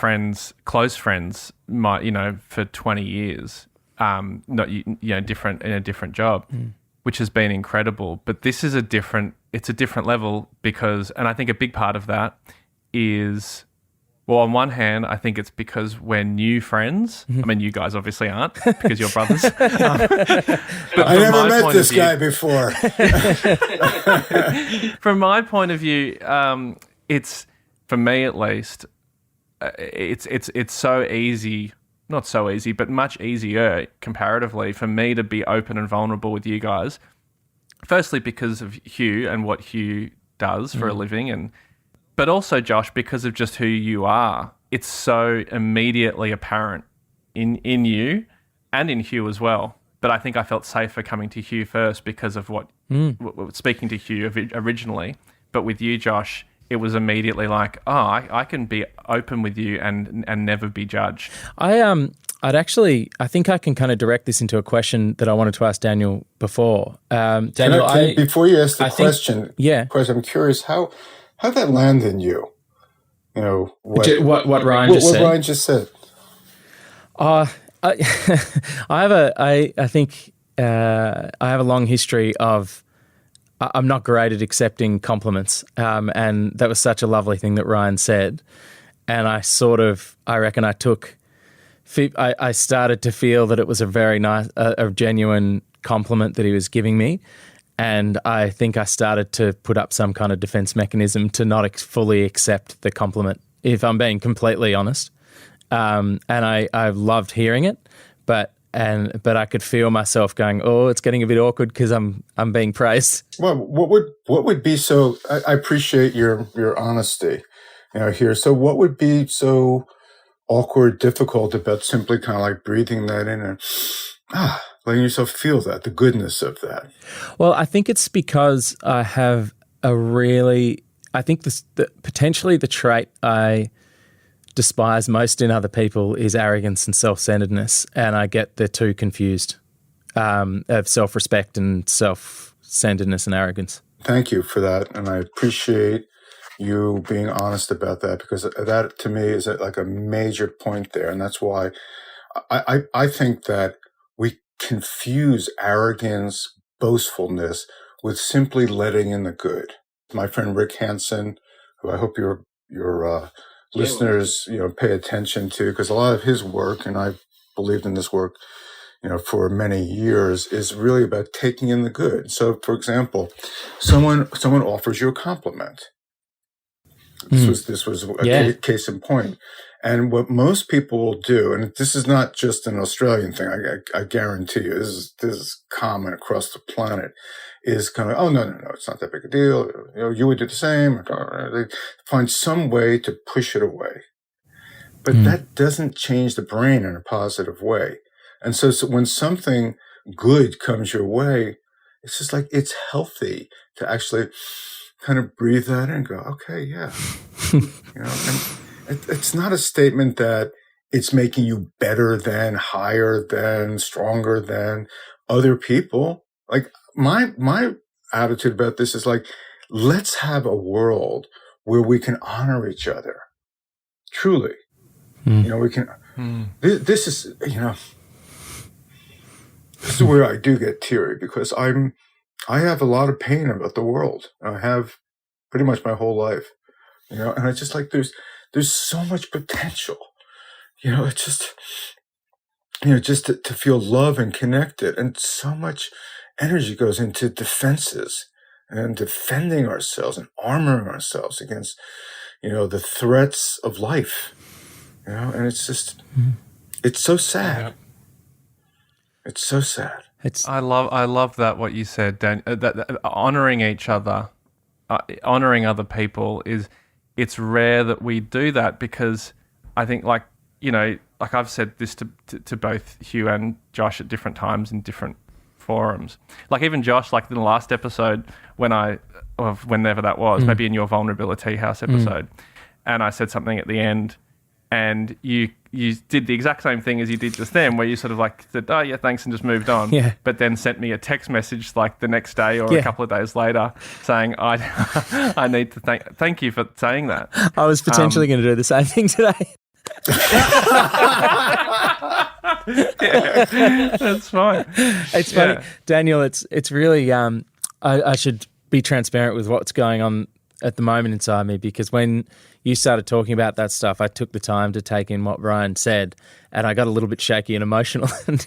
D: close friends, for 20 years, not different in a different job, which has been incredible. But this is it's a different level because, and I think a big part of that is, well, on one hand, I think it's because we're new friends. I mean, you guys obviously aren't because you're brothers. But
B: I never met this guy before.
D: From my point of view, it's, for me at least, it's so easy, not so easy, but much easier comparatively for me to be open and vulnerable with you guys. Firstly, because of Hugh and what Hugh does for a living, but also, Josh, because of just who you are. It's so immediately apparent in you and in Hugh as well. But I think I felt safer coming to Hugh first because of speaking to Hugh originally. But with you, Josh, it was immediately like, I can be open with you and never be judged.
E: I think I can kind of direct this into a question that I wanted to ask Daniel before. Daniel,
B: before you ask the question, I'm curious how'd that land in you? You know, what
E: Ryan just said.
B: What Ryan just said.
E: I think I have a long history of, I'm not great at accepting compliments. And that was such a lovely thing that Ryan said. And I reckon I started to feel that it was a very nice, a genuine compliment that he was giving me. And I think I started to put up some kind of defense mechanism to not fully accept the compliment, if I'm being completely honest. And I loved hearing it, but I could feel myself going, it's getting a bit awkward because I'm being praised.
B: Well, what would be so? I appreciate your honesty, here. So what would be so awkward, difficult about simply kind of like breathing that in and letting yourself feel that, the goodness of that?
E: Well, I think it's because I have potentially the trait I despise most in other people is arrogance and self-centeredness, and I get the two confused, of self-respect and self-centeredness and arrogance.
B: Thank you for that, and I appreciate you being honest about that, because that to me is like a major point there, and that's why I think that we confuse arrogance, boastfulness with simply letting in the good. My friend Rick Hansen, who I hope your listeners pay attention to, because a lot of his work, and I've believed in this work for many years, is really about taking in the good. So, for example, someone offers you a compliment, This was a case in point. And what most people will do, and this is not just an Australian thing, I guarantee you, this is common across the planet, is kind of, oh, no, it's not that big a deal. You would do the same. They find some way to push it away. But that doesn't change the brain in a positive way. And so when something good comes your way, it's just like, it's healthy to actually kind of breathe that in and go, okay, yeah. And it's not a statement that it's making you better than, higher than, stronger than other people. Like my attitude about this is like, let's have a world where we can honor each other. Truly. We can, this is where I do get teary, because I have a lot of pain about the world. I have pretty much my whole life, and I just like, there's so much potential, it's just, just to feel love and connected, and so much energy goes into defenses and defending ourselves and armoring ourselves against, the threats of life, and it's just, it's so sad. It's so sad.
D: I love that what you said, Dan. That honoring each other, honoring other people it's rare that we do that, because I think like I've said this to both Hugh and Josh at different times in different forums. Like even Josh, like in the last episode whenever that was, maybe in your Vulnerability House episode, and I said something at the end, and you did the exact same thing as you did just then, where you sort of like said, oh yeah, thanks, and just moved on. Yeah. But then sent me a text message like the next day or a couple of days later saying, I need to thank you for saying that.
E: I was potentially going to do the same thing today.
D: Yeah, that's fine.
E: It's funny, Daniel. It's really. I should be transparent with what's going on at the moment inside me, because when you started talking about that stuff, I took the time to take in what Brian said, and I got a little bit shaky and emotional and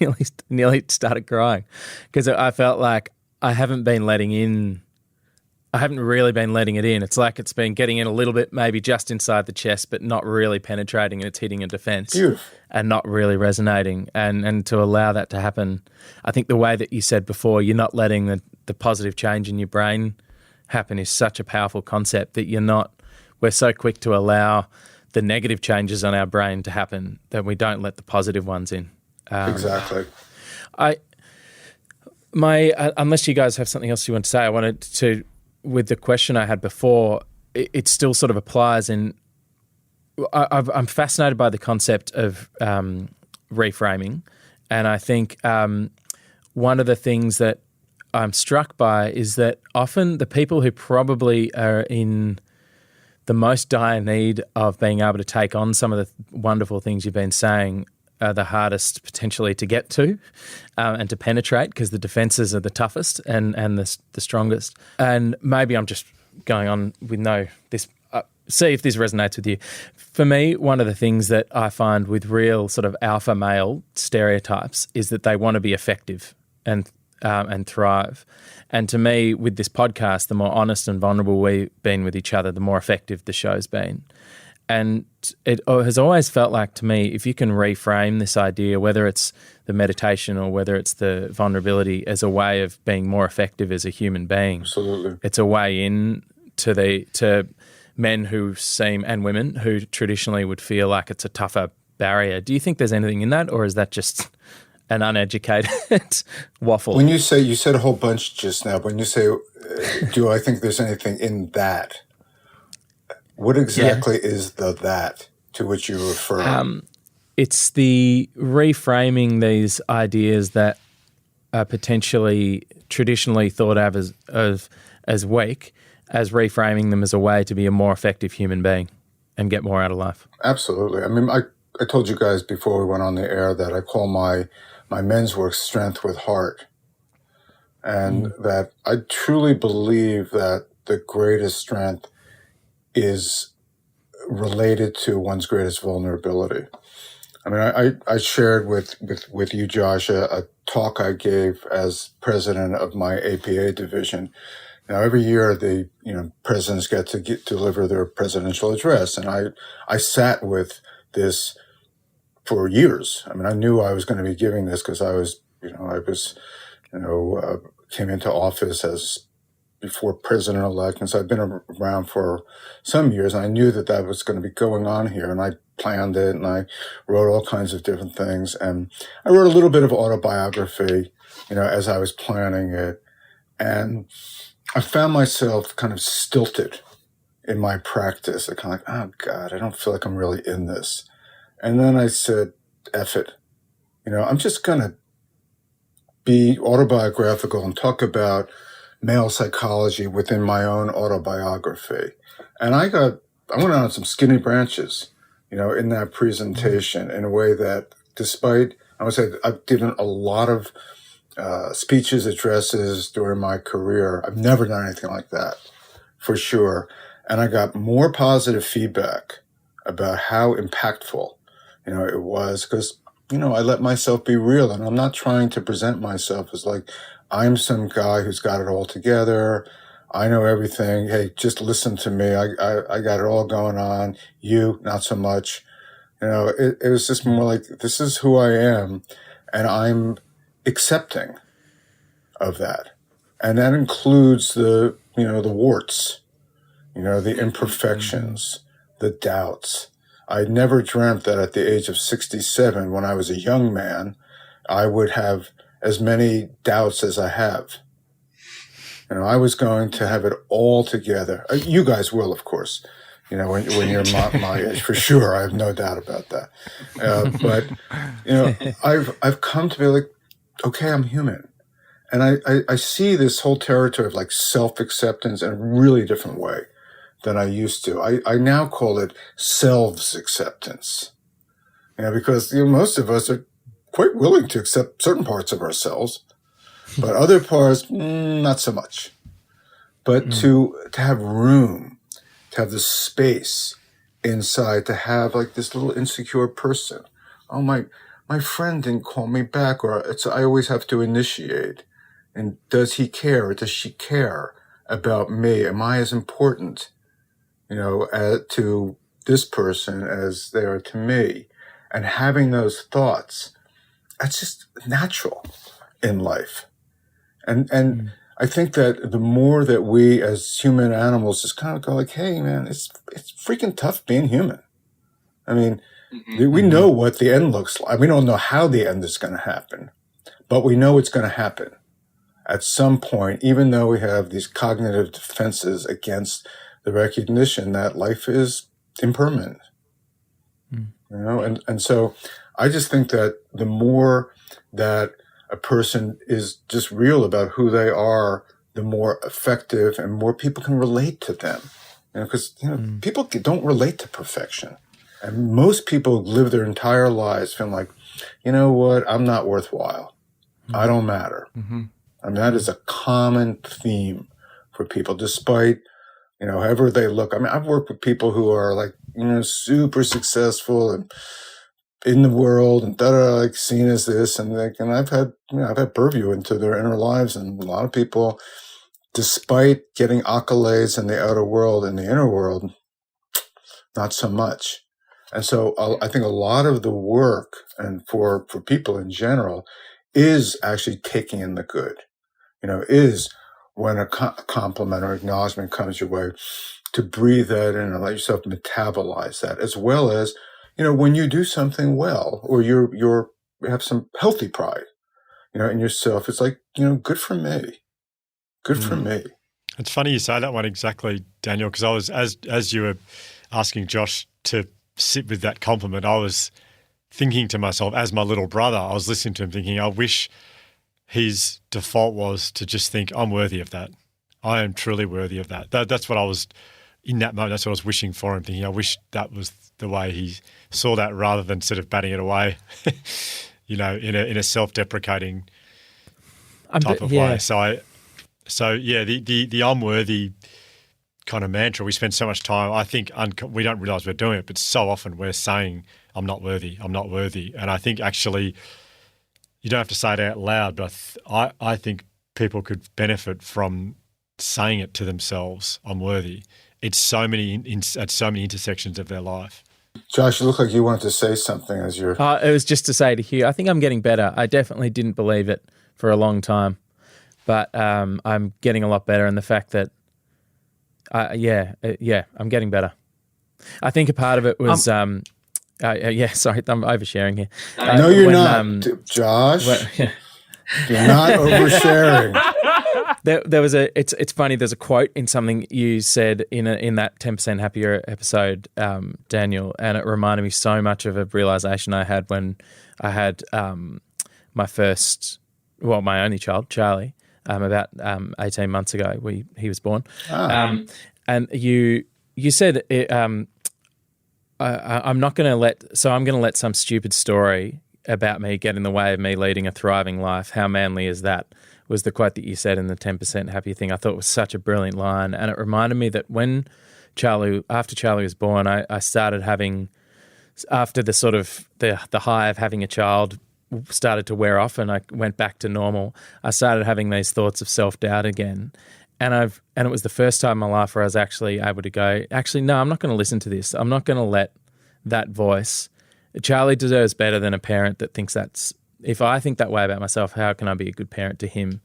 E: nearly started crying, because I felt like I haven't really been letting it in. It's like it's been getting in a little bit, maybe just inside the chest, but not really penetrating, and it's hitting a defense and not really resonating. And to allow that to happen, I think the way that you said before, you're not letting the positive change in your brain happen, is such a powerful concept, that we're so quick to allow the negative changes on our brain to happen that we don't let the positive ones in.
B: Exactly.
E: Unless you guys have something else you want to say, I wanted to, with the question I had before, it still sort of applies in. I'm fascinated by the concept of reframing, and I think one of the things that I'm struck by is that often the people who probably are in the most dire need of being able to take on some of the wonderful things you've been saying are the hardest potentially to get to and to penetrate, because the defenses are the toughest and the strongest. And maybe I'm just going on with see if this resonates with you. For me, one of the things that I find with real sort of alpha male stereotypes is that they want to be effective and thrive. And to me, with this podcast, the more honest and vulnerable we've been with each other, the more effective the show's been. And it has always felt like to me, if you can reframe this idea, whether it's the meditation or whether it's the vulnerability, as a way of being more effective as a human being.
B: Absolutely.
E: It's a way in to men who seem, and women who traditionally would feel like it's a tougher barrier. Do you think there's anything in that, or is that just an uneducated waffle?
B: When you said a whole bunch just now, when you say, do I think there's anything in that? What exactly is that to which you refer?
E: It's the reframing these ideas that are potentially traditionally thought of as weak, as reframing them as a way to be a more effective human being and get more out of life.
B: Absolutely. I mean, I told you guys before we went on the air that I call my men's work strength with heart. And that I truly believe that the greatest strength is related to one's greatest vulnerability. I mean, I shared with you, Josh, a talk I gave as president of my APA division. Now, every year the presidents get to deliver their presidential address, and I sat with this for years. I mean, I knew I was going to be giving this because came into office as before president-elect, and so I've been around for some years, and I knew that was going to be going on here, and I planned it, and I wrote all kinds of different things, and I wrote a little bit of autobiography, as I was planning it, and I found myself kind of stilted in my practice. I kind of like, oh God, I don't feel like I'm really in this. And then I said, F it. I'm just going to be autobiographical and talk about male psychology within my own autobiography. And I went on some skinny branches, in that presentation in a way that despite, I would say I've given a lot of speeches, addresses during my career. I've never done anything like that, for sure. And I got more positive feedback about how impactful, it was because, I let myself be real, and I'm not trying to present myself as like I'm some guy who's got it all together. I know everything. Hey, just listen to me. I got it all going on. You, not so much. It was just more like, this is who I am, and I'm accepting of that. And that includes the warts, the imperfections, the doubts. I never dreamt that at the age of 67, when I was a young man, I would have as many doubts as I have. I was going to have it all together. You guys will, of course, when you're my age, for sure. I have no doubt about that. But I've come to be like, okay, I'm human. And I see this whole territory of like self-acceptance in a really different way than I used to. I now call it selves acceptance. Because most of us are quite willing to accept certain parts of ourselves, but other parts, not so much. But to have room, to have the space inside, to have like this little insecure person. Oh, my friend didn't call me back, or I always have to initiate. And does he care, or does she care about me? Am I as important, to this person as they are to me? And having those thoughts, that's just natural in life. And I think that the more that we as human animals just kind of go like, hey man, it's freaking tough being human. I mean, we know what the end looks like. We don't know how the end is going to happen, but we know it's going to happen at some point, even though we have these cognitive defenses against the recognition that life is impermanent. And so I just think that the more that a person is just real about who they are, the more effective and more people can relate to them. Because people don't relate to perfection. And most people live their entire lives feeling like, you know what, I'm not worthwhile. I don't matter. I mean, that is a common theme for people, despite, however they look. I mean, I've worked with people who are like, super successful and in the world and like seen as this, and I've had purview into their inner lives, and a lot of people, despite getting accolades in the outer world and the inner world, not so much. And so I think a lot of the work, and for people in general, is actually taking in the good. Is when a compliment or acknowledgement comes your way, to breathe that in and let yourself metabolize that, as well as, when you do something well, or you have some healthy pride, in yourself. It's like, good for me. Good for me.
C: It's funny you say that one exactly, Daniel, because I was, as you were asking Josh to sit with that compliment, I was thinking to myself, as my little brother, I was listening to him thinking, I wish his default was to just think, I'm worthy of that. I am truly worthy of that. That's what I was, in that moment, that's what I was wishing for him, thinking, I wish that was the way he saw that, rather than sort of batting it away, in a self-deprecating type of way. So the I'm worthy kind of mantra, we spend so much time, I think we don't realize we're doing it, but so often we're saying, I'm not worthy, I'm not worthy. And I think actually you don't have to say it out loud, but I think people could benefit from saying it to themselves, I'm worthy. It's so many at so many intersections of their life.
B: Josh, you look like you wanted to say something as you're...
E: It was just to say to Hugh, I think I'm getting better. I definitely didn't believe it for a long time, but I'm getting a lot better. And the fact that, I'm getting better. I think a part of it was, sorry, I'm oversharing here.
B: No, you're not, Josh. You're not oversharing.
E: There was it's funny. There's a quote in something you said in that 10% Happier episode, Daniel, and it reminded me so much of a realization I had when I had my only child, Charlie, about 18 months ago. He was born, and you said I'm not going to I'm going to let some stupid story about me get in the way of me leading a thriving life. How manly is that? Was the quote that you said in the 10% Happy thing. I thought was such a brilliant line. And it reminded me that after Charlie was born, I started having, after the sort of the high of having a child started to wear off and I went back to normal, I started having these thoughts of self-doubt again. And it was the first time in my life where I was actually able to go, no, I'm not going to listen to this. I'm not going to let that voice. Charlie deserves better than a parent that thinks if I think that way about myself, how can I be a good parent to him?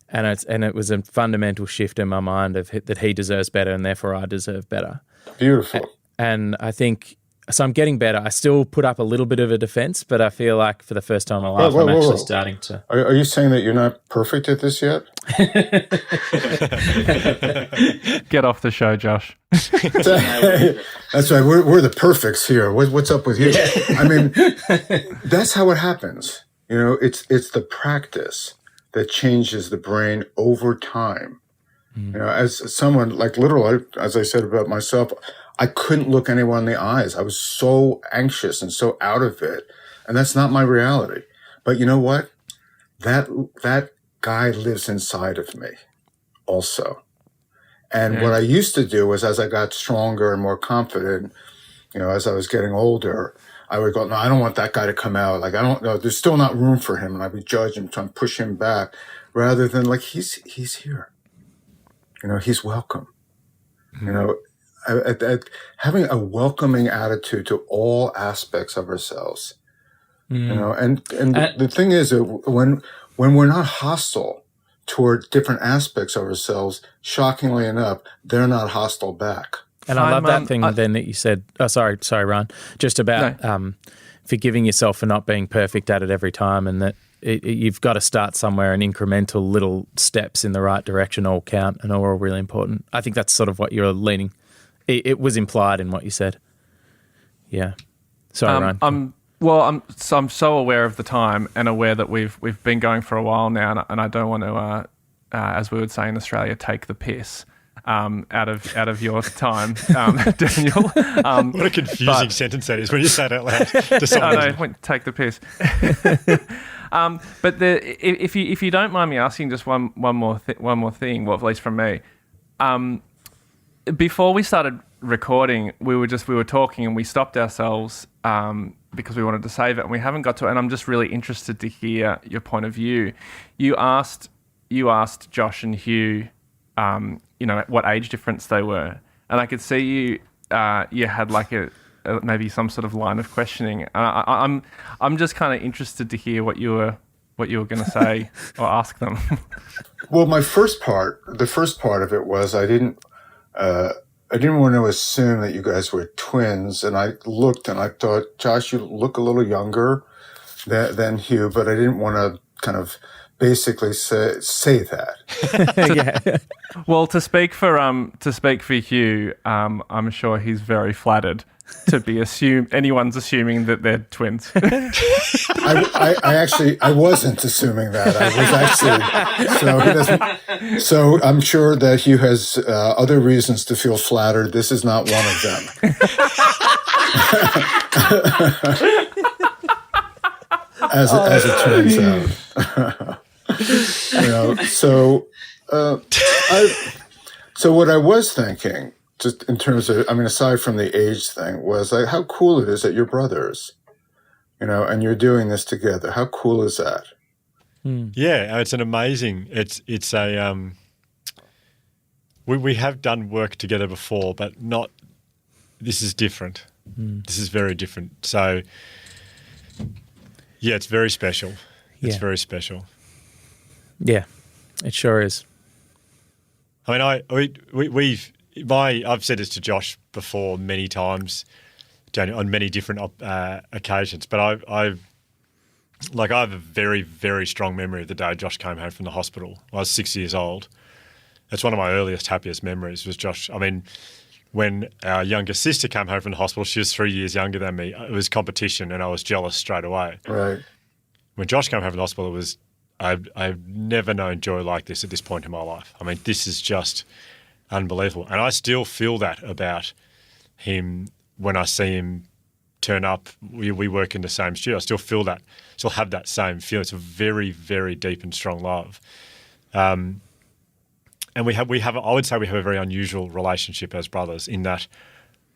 E: And it was a fundamental shift in my mind that he deserves better and therefore I deserve better.
B: Beautiful.
E: And I think, so I'm getting better. I still put up a little bit of a defense, but I feel like for the first time in my life, I'm actually starting to.
B: Are you saying that you're not perfect at this yet?
D: Get off the show, Josh.
B: That's right. We're the perfects here. What's up with you? Yeah. I mean, that's how it happens. It's the practice that changes the brain over time. As someone, like literally, as I said about myself, I couldn't look anyone in the eyes. I was so anxious and so out of it. And that's not my reality. But you know what? That guy lives inside of me also. And what I used to do was, as I got stronger and more confident, as I was getting older, I would go, no, I don't want that guy to come out. Like, I don't know, there's still not room for him. And I'd be judging, trying to push him back rather than like, he's here. He's welcome. Having a welcoming attitude to all aspects of ourselves. And the thing is that when we're not hostile toward different aspects of ourselves, shockingly enough, they're not hostile back.
E: And I love that thing then that you said, sorry, Ryan, just about forgiving yourself for not being perfect at it every time, and that you've got to start somewhere, and incremental little steps in the right direction all count and are all really important. I think that's sort of what you're leaning. It was implied in what you said. Yeah. Sorry, Ryan.
D: I'm so aware of the time and aware that we've been going for a while now, and I don't want to, as we would say in Australia, take the piss out of your time, Daniel.
C: What a confusing sentence that is when you say it out loud.
D: I know, take the piss. But if you don't mind me asking just one more thing, well, at least from me. Before we started recording, we were talking and we stopped ourselves because we wanted to save it, and we haven't got to it. And I'm just really interested to hear your point of view. You asked Josh and Hugh, what age difference they were, and I could see you had like a maybe some sort of line of questioning. I'm just kind of interested to hear what you were going to say or ask them.
B: Well, the first part of it was I didn't want to assume that you guys were twins, and I looked and I thought, Josh, you look a little younger than Hugh, but I didn't want to kind of basically say that.
E: Yeah.
D: Well, to speak for Hugh, I'm sure he's very flattered to be anyone's assuming that they're twins.
B: I wasn't assuming that. I was actually, so I'm sure that Hugh has other reasons to feel flattered. This is not one of them. as it turns out. So what I was thinking, just in terms of, aside from the age thing, was like how cool it is that you're brothers, and you're doing this together. How cool is that?
C: Yeah, it's an amazing. It's a we have done work together before, but not. This is different. This is very different. So, yeah, it's very special. It's very special.
E: Yeah, it sure is.
C: I mean, I've said this to Josh before many times, Daniel, on many different occasions, but I have a very, very strong memory of the day Josh came home from the hospital. I was 6 years old. That's one of my earliest, happiest memories was Josh. I mean, when our younger sister came home from the hospital, she was 3 years younger than me. It was competition and I was jealous straight away.
B: Right.
C: When Josh came home from the hospital, I've never known joy like this at this point in my life. I mean, this is just unbelievable. And I still feel that about him when I see him turn up. We work in the same studio. I still feel that, still have that same feeling. It's a very, very deep and strong love. And we have, I would say we have a very unusual relationship as brothers in that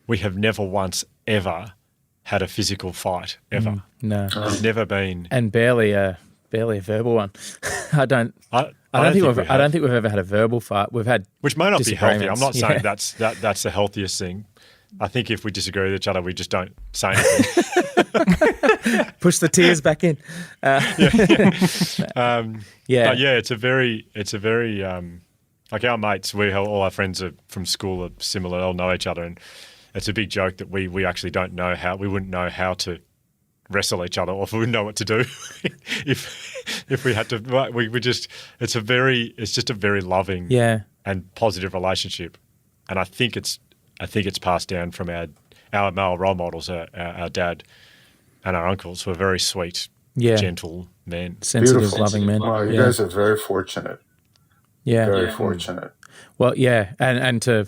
C: we have never once ever had a physical fight, ever.
E: No.
C: There's never been.
E: And barely a verbal one. I don't think we've ever had a verbal fight. We've had
C: which may not be healthy. I'm
E: disagreements.
C: not saying that's the healthiest thing. I think if we disagree with each other, we just don't say anything.
E: Push the tears back in.
C: Yeah. But yeah, it's a very like our mates. All our friends are from school are similar. They all know each other, and it's a big joke that we actually don't know how. We wouldn't know how to wrestle each other, or if we wouldn't know what to do if we had to. We just it's just a very loving and positive relationship, and I think it's passed down from our male role models, our dad and our uncles, who are very sweet, gentle men,
E: sensitive,
B: beautiful,
E: loving men.
B: Wow, you guys are very fortunate.
E: Yeah,
B: very fortunate.
E: Well, and to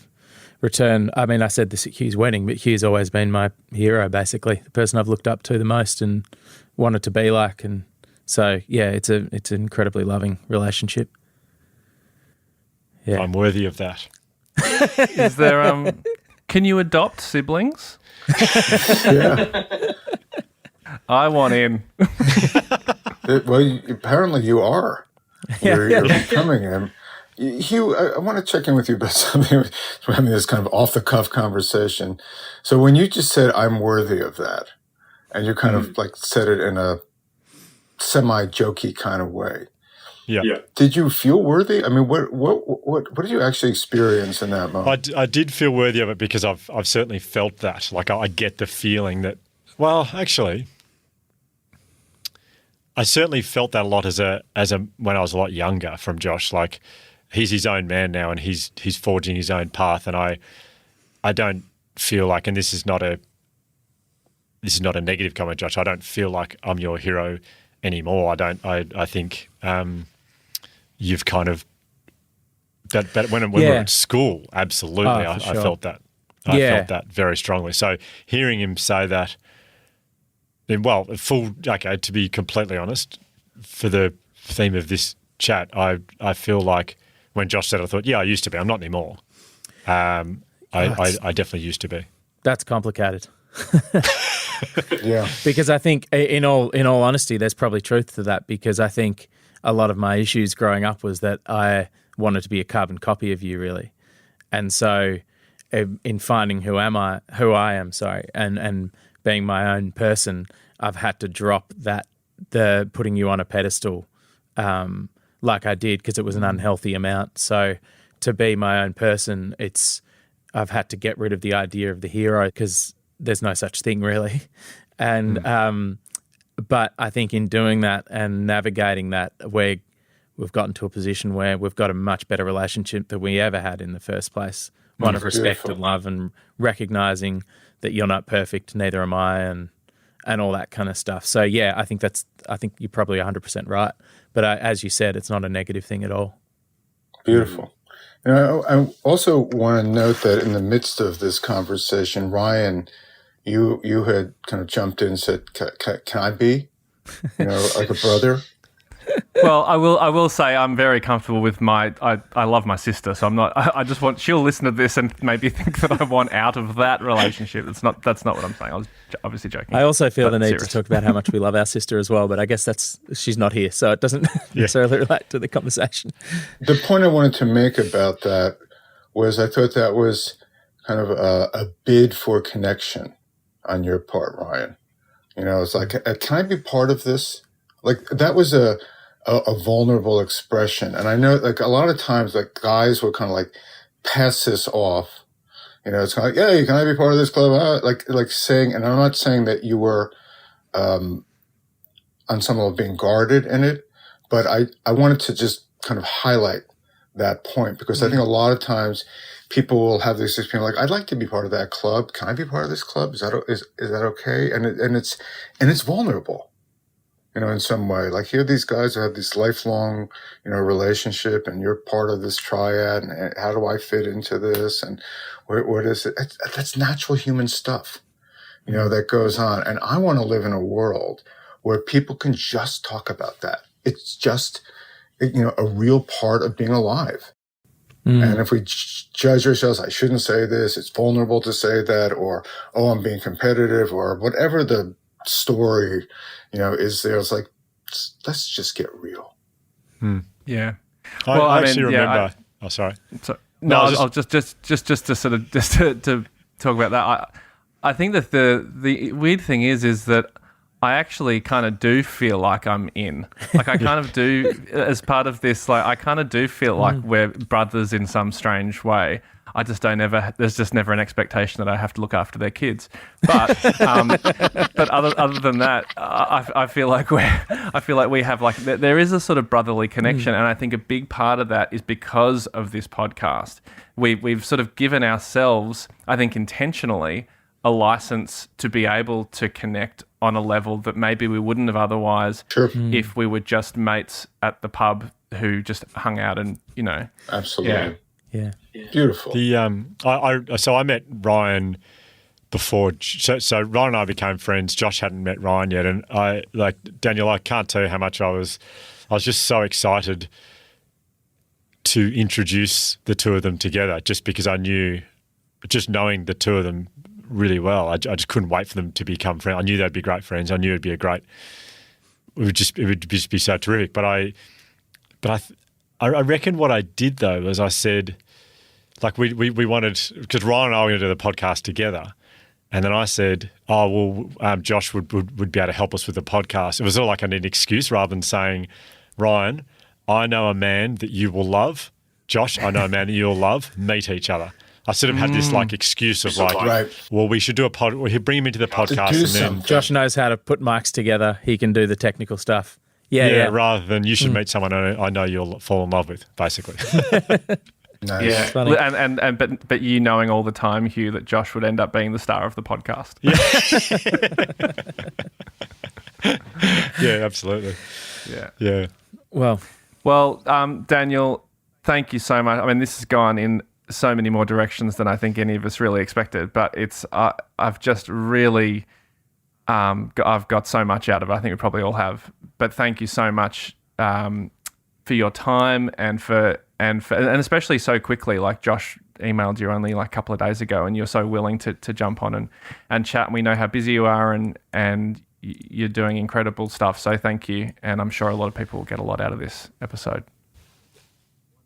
E: return, I mean, I said this at Hugh's wedding, but Hugh's always been my hero, basically, the person I've looked up to the most and wanted to be like, and so it's an incredibly loving relationship. Yeah,
C: I'm worthy of that.
D: Is there can you adopt siblings?
B: Yeah.
D: I want in.
B: Well, apparently you are. You're becoming him. Hugh, I want to check in with you about something. We're having this kind of off-the-cuff conversation. So when you just said, I'm worthy of that, and you kind of like said it in a semi-jokey kind of way. Yeah. Did you feel worthy? I mean, what did you actually experience in that moment?
C: I did feel worthy of it because I've certainly felt that. Like I get the feeling that, well, actually, I certainly felt that a lot as a when I was a lot younger from Josh. Like he's his own man now, and he's forging his own path. And I don't feel like, and this is not a negative comment, Josh. I don't feel like I'm your hero anymore. I think you've kind of that when we were at school, absolutely, I felt that. I felt that very strongly. So hearing him say that, then to be completely honest, for the theme of this chat, I feel like when Josh said it, I thought, I used to be. I'm not anymore. I definitely used to be.
E: That's complicated.
B: Yeah.
E: Because I think, in all honesty, there's probably truth to that, because I think a lot of my issues growing up was that I wanted to be a carbon copy of you, really. And so in finding who I am, and being my own person, I've had to drop the putting you on a pedestal like I did, because it was an unhealthy amount. So to be my own person, I've had to get rid of the idea of the hero, because there's no such thing really. And but I think in doing that and navigating that, we've gotten to a position where we've got a much better relationship than we ever had in the first place. One of respect and love, and recognizing that you're not perfect, neither am I, and all that kind of stuff. So I think you're probably 100% right. But as you said, it's not a negative thing at all.
B: Beautiful. I also want to note that in the midst of this conversation, Ryan, you had kind of jumped in and said, "Can I be, like a brother?"
D: Well, I will say I'm very comfortable with I love my sister, so I'm not. I just want she'll listen to this and maybe think that I want out of that relationship. That's not what I'm saying. I was obviously joking.
E: I also feel the need to talk about how much we love our sister as well, but I guess she's not here, so it doesn't necessarily relate to the conversation.
B: The point I wanted to make about that was I thought that was kind of a bid for connection on your part, Ryan. It's like, can I be part of this? Like, that was a vulnerable expression. And I know, like, a lot of times, like, guys will kind of like pass this off. It's kind of like, yeah, can I be part of this club? Like saying, and I'm not saying that you were, on some level being guarded in it, but I wanted to just kind of highlight that point, because I think a lot of times people will have this experience like, I'd like to be part of that club. Can I be part of this club? Is that okay? And it's vulnerable, in some way. Like, here are these guys who have this lifelong, relationship, and you're part of this triad, and how do I fit into this? And what is it? That's natural human stuff, that goes on. And I want to live in a world where people can just talk about that. It's just, a real part of being alive. And if we judge ourselves, I shouldn't say this, it's vulnerable to say that, or, oh, I'm being competitive, or whatever the story, is there. It's like, let's just get real.
D: Yeah.
C: I actually remember. Sorry.
D: No, I'll just to sort of to talk about that. I think that the weird thing is that I actually kind of do feel like I'm in. Like, I kind of do, as part of this, like, I kind of do feel like we're brothers in some strange way. I just there's just never an expectation that I have to look after their kids. But but other than that, I feel like we have, like, there is a sort of brotherly connection. And I think a big part of that is because of this podcast. We've sort of given ourselves, I think intentionally, a license to be able to connect on a level that maybe we wouldn't have otherwise if we were just mates at the pub who just hung out and,
B: Absolutely.
E: Yeah.
B: Beautiful.
C: So I met Ryan before. So Ryan and I became friends. Josh hadn't met Ryan yet. And Daniel, I can't tell you how much I was just so excited to introduce the two of them together, just because I knew, just knowing the two of them really well, I just couldn't wait for them to become friends. I knew they'd be great friends. I knew it'd be it would just be so terrific. But I reckon what I did, though, was I said, like, we wanted, because Ryan and I were going to do the podcast together, and then I said, Josh would be able to help us with the podcast. It was all like an excuse, rather than saying, Ryan, I know a man that you will love. Josh, I know a man that you'll love. Meet each other. I sort of had this like excuse of like,
B: right.
C: Well, we should do a pod. We'll bring him into the podcast, and then
E: Josh knows how to put mics together. He can do the technical stuff. Yeah.
C: Rather than you should meet someone I know you'll fall in love with, basically.
B: Nice.
D: Yeah,
E: funny.
D: But you knowing all the time, Hugh, that Josh would end up being the star of the podcast.
C: Yeah, absolutely. Yeah.
E: Well,
D: Daniel, thank you so much. I mean, this has gone in so many more directions than I think any of us really expected, but it's I've just really I've got so much out of it. I think we probably all have. But thank you so much for your time and especially so quickly. Like, Josh emailed you only like a couple of days ago, and you're so willing to jump on and chat. And we know how busy you are, and you're doing incredible stuff. So thank you, and I'm sure a lot of people will get a lot out of this episode.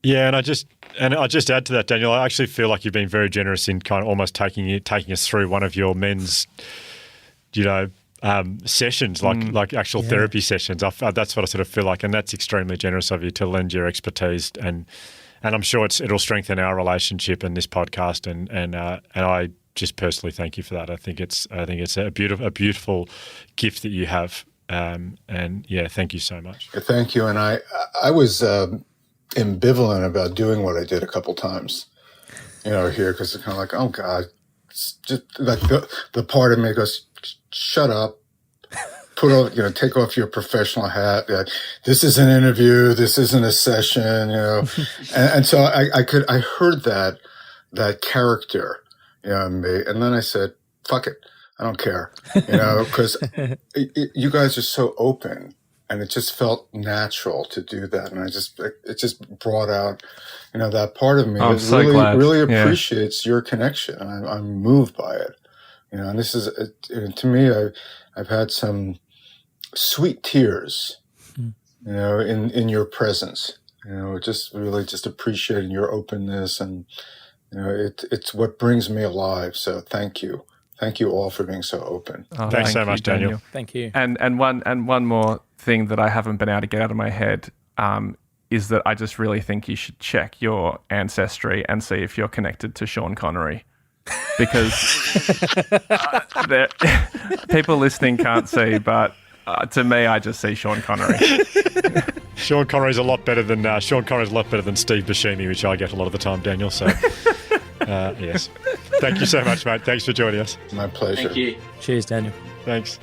C: Yeah, and I just add to that, Daniel. I actually feel like you've been very generous in kind of almost taking us through one of your men's, sessions, like actual therapy sessions. That's what I sort of feel like, and that's extremely generous of you to lend your expertise, and I'm sure it'll strengthen our relationship in this podcast, and I just personally thank you for that. I think it's a beautiful gift that you have, and yeah, thank you so much.
B: Thank you, and I was ambivalent about doing what I did a couple times, here, because it's kind of like, oh God, it's just like the part of me goes, shut up, put off, take off your professional hat. This is an interview. This isn't a session, and so I heard that character, in me, and then I said, fuck it, I don't care, because you guys are so open. And it just felt natural to do that, and it just brought out, that part of me that
D: so glad.
B: really appreciates your connection. And I'm moved by it, And this is to me, I've had some sweet tears, in your presence. Just really just appreciating your openness and It's what brings me alive. So thank you. Thank you all for being so open.
D: Oh,
C: Thanks so
D: thank
C: much,
D: you,
C: Daniel.
E: Thank you.
D: And one more thing that I haven't been able to get out of my head is that I just really think you should check your ancestry and see if you're connected to Sean Connery. Because people listening can't see, but to me, I just see Sean Connery.
C: Sean Connery's a lot better than Steve Buscemi, which I get a lot of the time, Daniel. So, yes. Thank you so much, mate. Thanks for joining us.
B: My pleasure.
A: Thank you.
E: Cheers, Daniel.
C: Thanks.